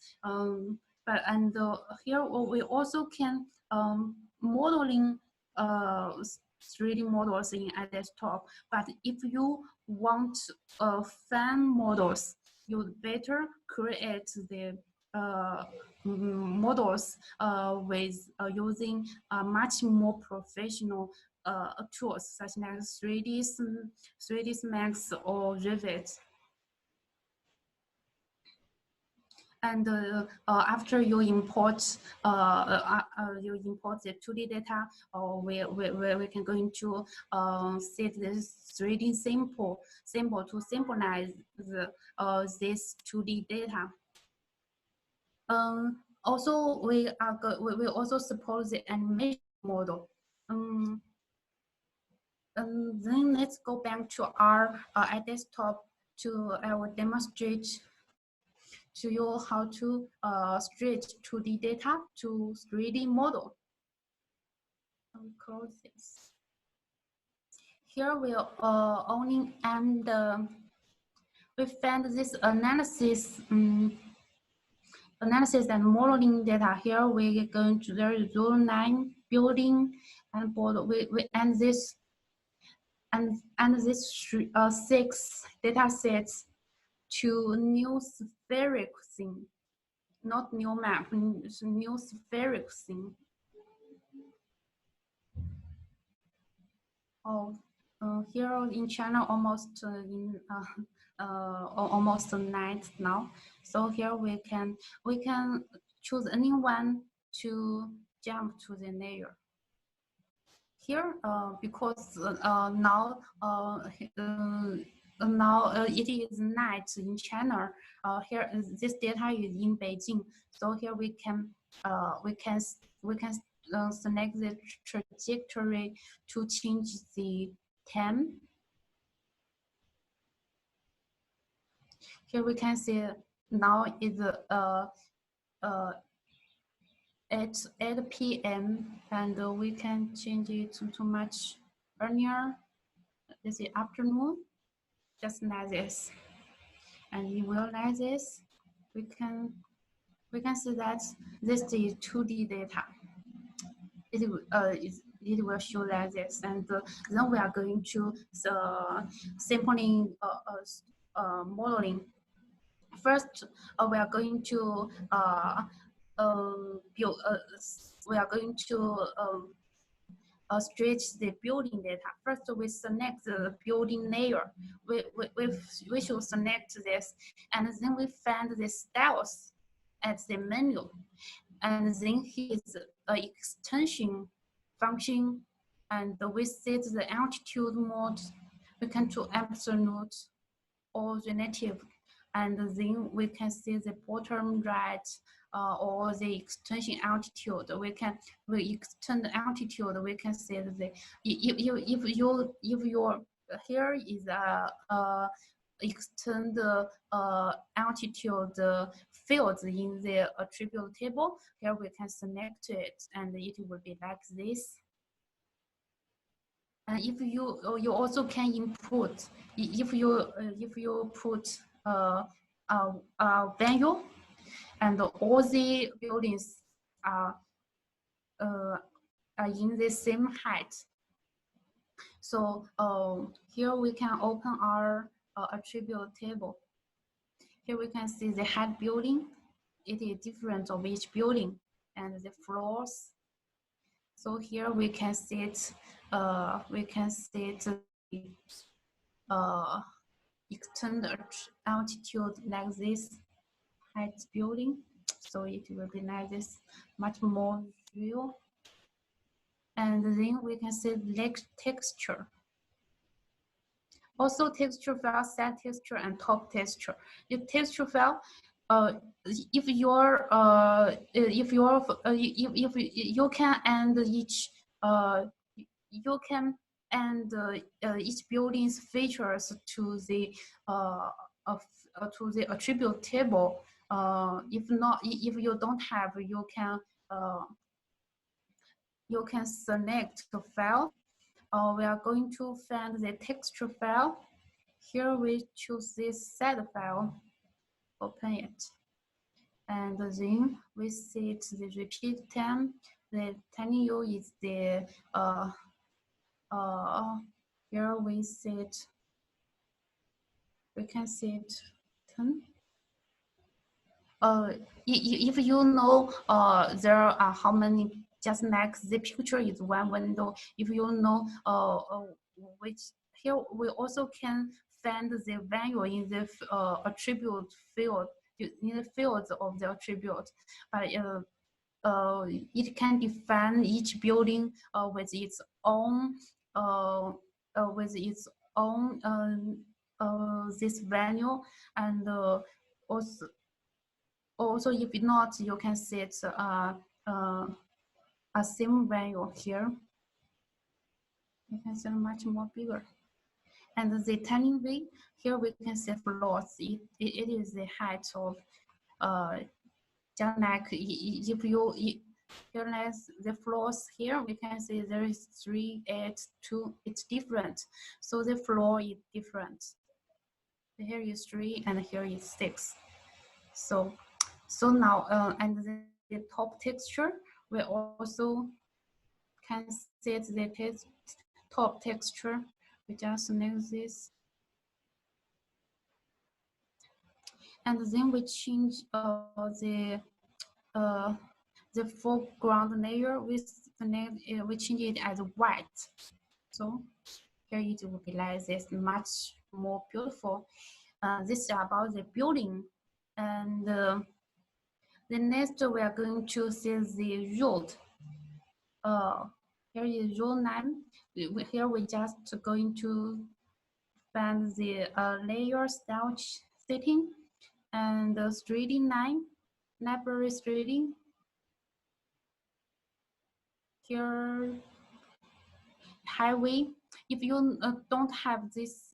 Here we also can modeling 3D models in iDesktop. But if you want fan models, you better create the models with using much more professional tools such as 3D Max or Revit. And after you import the 2D data, we can going to set this 3D sample to synchronize this 2D data. Also, we also support the animation model. Then let's go back to our iDesktop to I will demonstrate to you how to stretch 2D data to 3D model. I'll close this. Here we only and we find this analysis and modeling data. Here we are going to there is 09 building and board. We and this 6 data sets to new spheric scene, not new map, it's new spheric scene. Here in China, almost almost night now. So here we can choose anyone to jump to the layer. Here, because now it is night in China. Here this data is in Beijing. So here we can select the trajectory to change the time. Here we can see now is 8 p.m. and we can change it to much earlier. This is afternoon, just like this. And you will like this, we can see that this is 2D data. It will show like this, and then we are going to sampling modeling. First, we are going to stretch the building data. First, we select the building layer. We should select this, and then we find the styles at the menu, and then here's extension function, and we set the altitude mode. We can do absolute or relative, and then we can see the bottom right or the extension altitude. We extend the altitude. We can see the if your here is extend the altitude fields in the attribute table. Here we can select it, and it will be like this. And if you also can input, if you put value, and all the buildings are in the same height. So here we can open our attribute table. Here we can see the height building. It is different of each building, and the floors. So here we can set extend altitude like this height building. So it will be like this, much more view. And then we can select texture. Also texture file, set texture, and top texture. The texture file, if you can add each each building's features to the attribute table. If you don't have, you can you can select the file. We are going to find the texture file. Here we choose this set file, open it. And then we set the repeat time. The telling you is the here we set, we can set 10. If you know there are how many, just like the picture is one window, if you know which, here we also can find the value in the attribute field, in the fields of the attribute, but it can define each building with its own this value, and also if not, you can set a same value here. You can set much more bigger. And the turning way, here we can set floors. It is the height of just like if you here as the floors here, we can see there is 3, 8, 2. It's different. So the floor is different. Here is 3 and here is 6. So now and the top texture, we also can set the top texture. We just select this, and then we change the foreground layer with we change it as white. So here it will be like this, much more beautiful. This is about the building, and the next we are going to see the road. Here is road 9. Here we just going to find the layer style setting, and the streeting 9, library streeting. Here highway. If you don't have this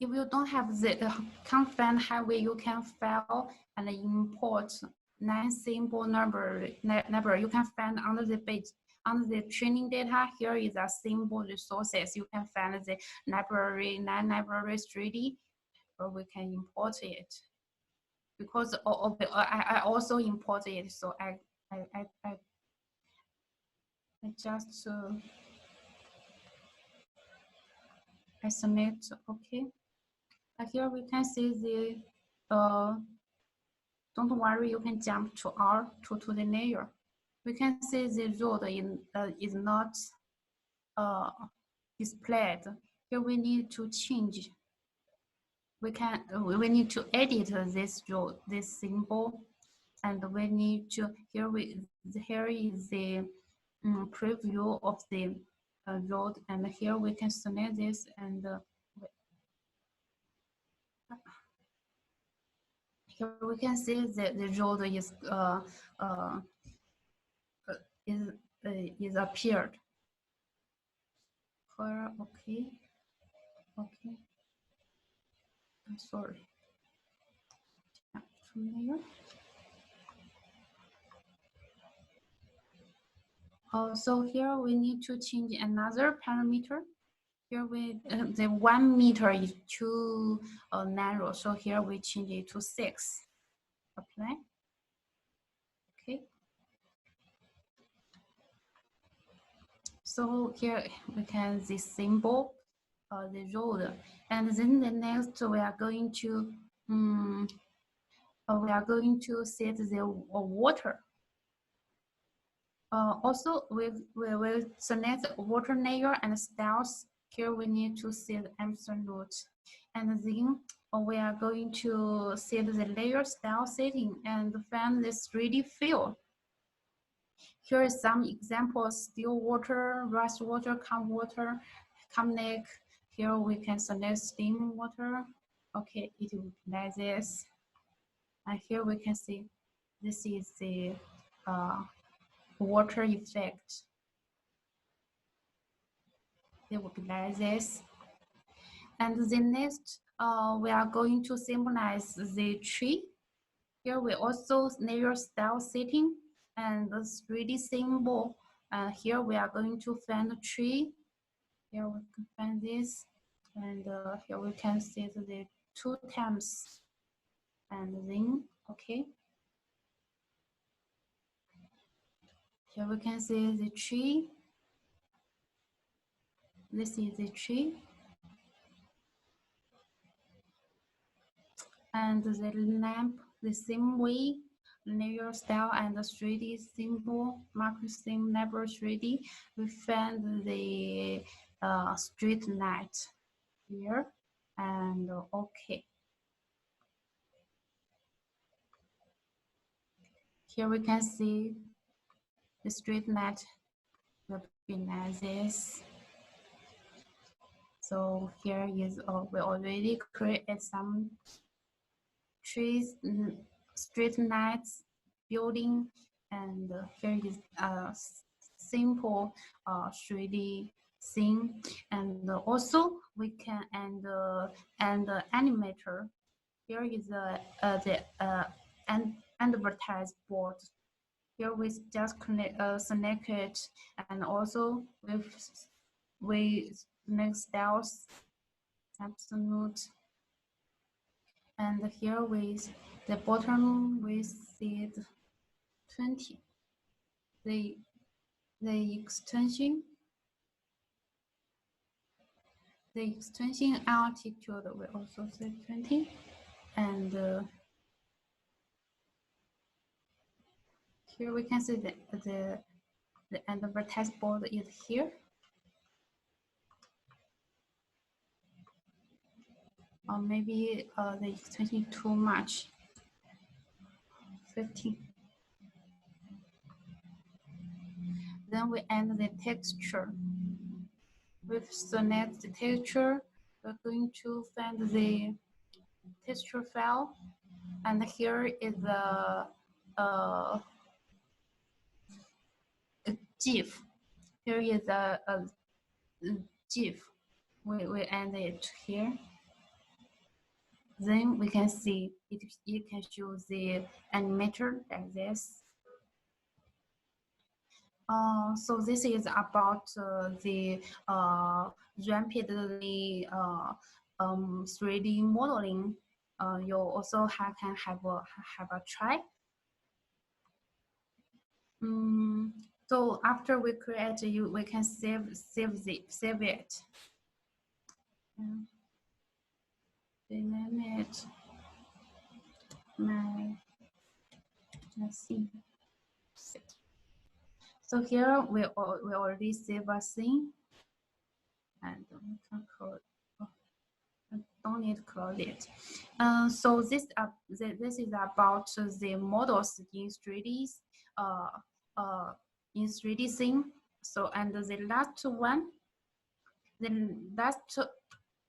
if you don't have the can't find highway, you can file and import 9 symbol number. You can find under the page, under the training data. Here is a symbol resources. You can find the library, 9 library street, or we can import it. Because I also import it, so I just I select OK. Here we can see the don't worry, you can jump to R to the layer. We can see the road is not displayed. Here we need to change. We need to edit this road, this symbol, and we need to here is the preview of the road, and here we can select this, and here we can see that the road is appeared. Here, okay. I'm sorry. From here. So here we need to change another parameter. Here the 1 meter is too narrow, so here we change it to 6. Apply. Okay. So here we can see this symbol, the road, and then the next we are going to set the water. Also, we will select the water layer and styles. Here we need to set absolute, and then we are going to set the layer style setting and find this 3D field. Here is some examples: still water, rush water, calm water, calm lake. Here we can select steam water. Okay, it will be like this. And here we can see this is the water effect. It will be like this. And the next, we are going to symbolize the tree. Here we also layer style setting and the 3D symbol. Here we are going to find a tree. Here we can find this, and here we can see the 2 times, and then okay. Here we can see the tree. This is the tree. And the lamp the same way, layer style and the 3D symbol, marker sim level 3D. We find the street light here, and okay. Here we can see the street light will be like this. So here is we already created some trees, street lights, building, and here is a simple 3D thing. And also we can and animator. Here is the advertise board. Here we just select it, and also we make styles absolute. And here with the bottom we see 20. The extension altitude we also say 20, and here we can see the advertise board is here. Or maybe the extension too much. 15. Then we add the texture. With select the texture, we're going to find the texture file, and here is the GIF. Here is a GIF. We add it here. Then we can see it can show the animator like this. So this is about the rapidly 3D modeling. You also can have a try. So after we create, we can save it. Rename it. Let's see. So here we already save a thing, and we can close. Don't need to close it. So this is about the models in 3D thing. So and the last one,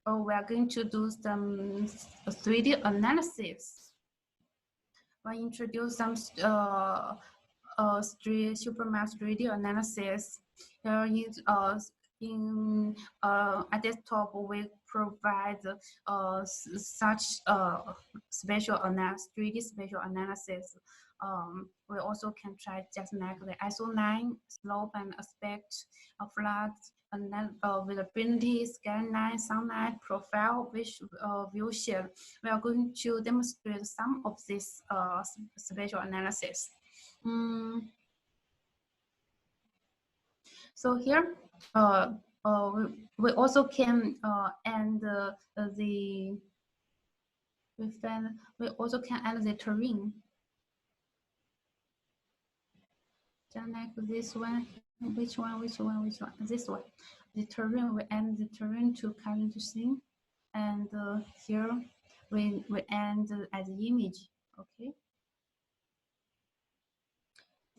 we are going to do some 3D analysis. I introduce some SuperMap 3D analysis. Here in iDesktop, we provide such spatial 3D spatial analysis. We also can try just like the ISO9, slope and aspect, flood, visibility, skyline, sunlight, profile, view share. We are going to demonstrate some of this spatial analysis. So here, we also can we also can add the terrain. Just like this one, which one? This one. The terrain, we add the terrain to current scene, and here we add as image. Okay.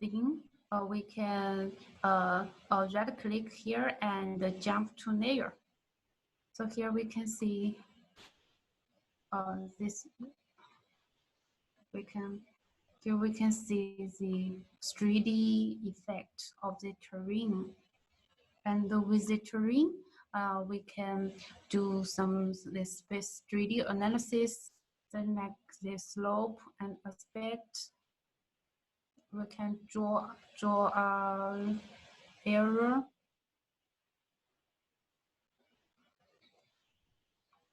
Then we can right click here and jump to layer. So here we can see this. Here we can see the 3D effect of the terrain, and with the terrain, we can do some space 3D analysis, then like the slope and aspect. We can draw error.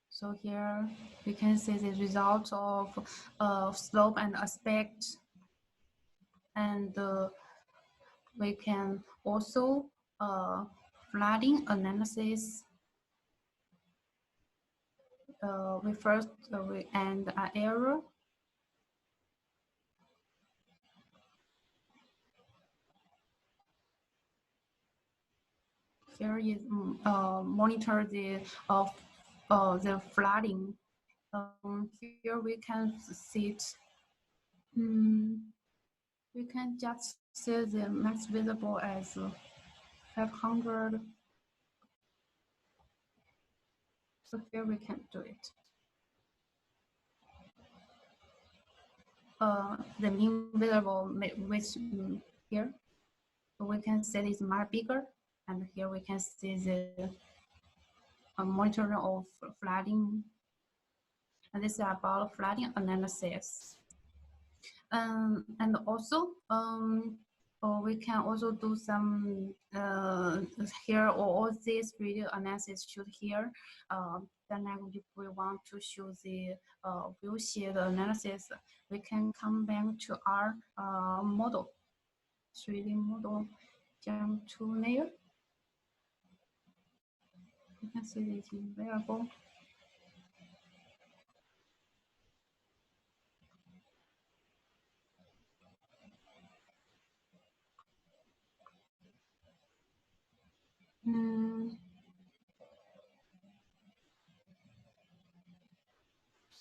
So here we can see the result of slope and aspect, and we can also flooding analysis. We first we end an error. Here is monitor the flooding. Here we can see it. We can just see the max visible as 500. So here we can do it. The mean visible which here, so we can see it's much bigger, and here we can see the monitoring of flooding, and this is about flooding analysis. And also we can also do some here, all these video analysis should here. Then if we want to show the view shed analysis, we can come back to our model, 3D model, jump to layer. You can see it is available.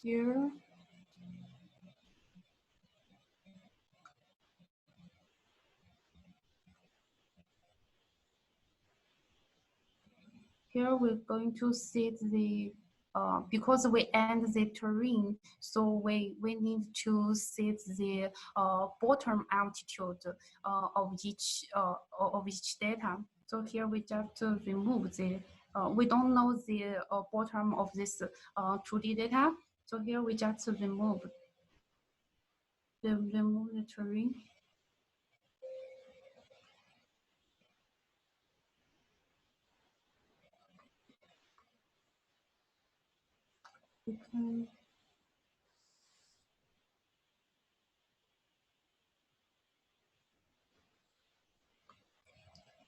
Here. Here we're going to see the, because we end the terrain, so we need to set the bottom altitude of each data. So here we just remove the, we don't know the bottom of this 2D data. So here we just remove the terrain. Okay.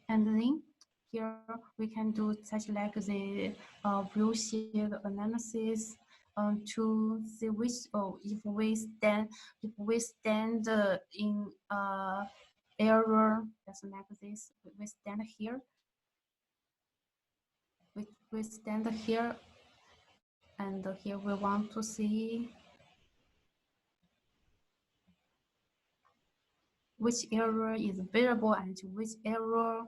And then here we can do such like the view shed analysis to see which, if we stand in error, just like this, we stand here. We stand here, and here we want to see which error is visible and which error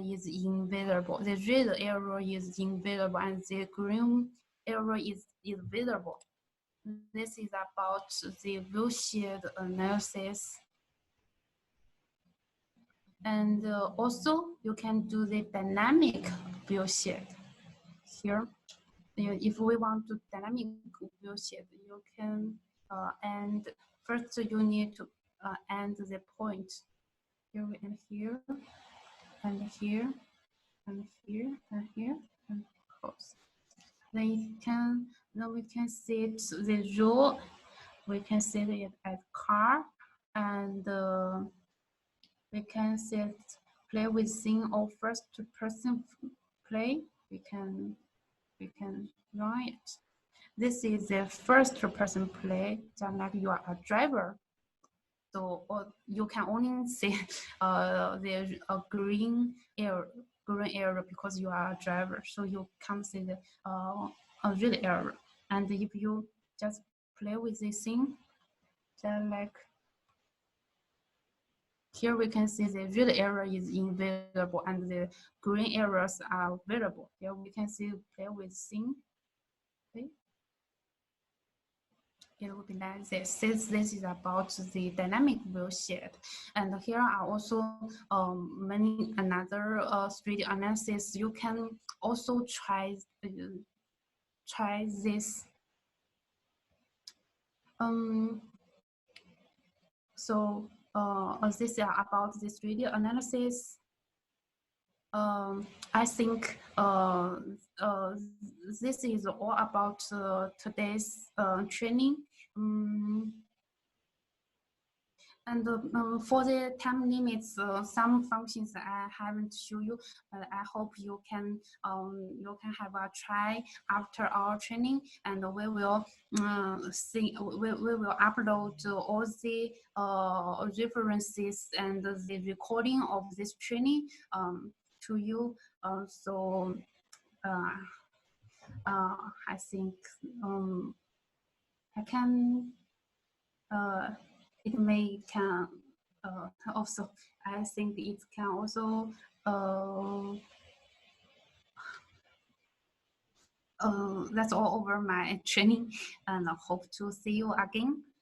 is invisible. The red error is invisible and the green error is visible. This is about the view shed analysis. And also you can do the dynamic view shed. Here, if we want to dynamic view shed, you can and first you need to end the point. Here and here, and here, and here, and here, and close. Then we can set the row. We can set it as car, and we can set play with scene or first person play. We can run it. This is the first person play, just like you are a driver. So you can only see the green area because you are a driver. So you can't see the red area. And if you just play with this thing, just like here we can see the red area is invisible and the green areas are visible. Here we can see play with thing. Okay. It will be like this. This is about the dynamic view shed. And here are also many another 3D analysis. You can also try this. So this is about this video analysis. I think this is all about today's training. And for the time limits, some functions I haven't shown you. I hope you can have a try after our training, and we will see. We will upload all the references and the recording of this training to you. So I think I can. It may can also. I think it can also. That's all over my training, and I hope to see you again.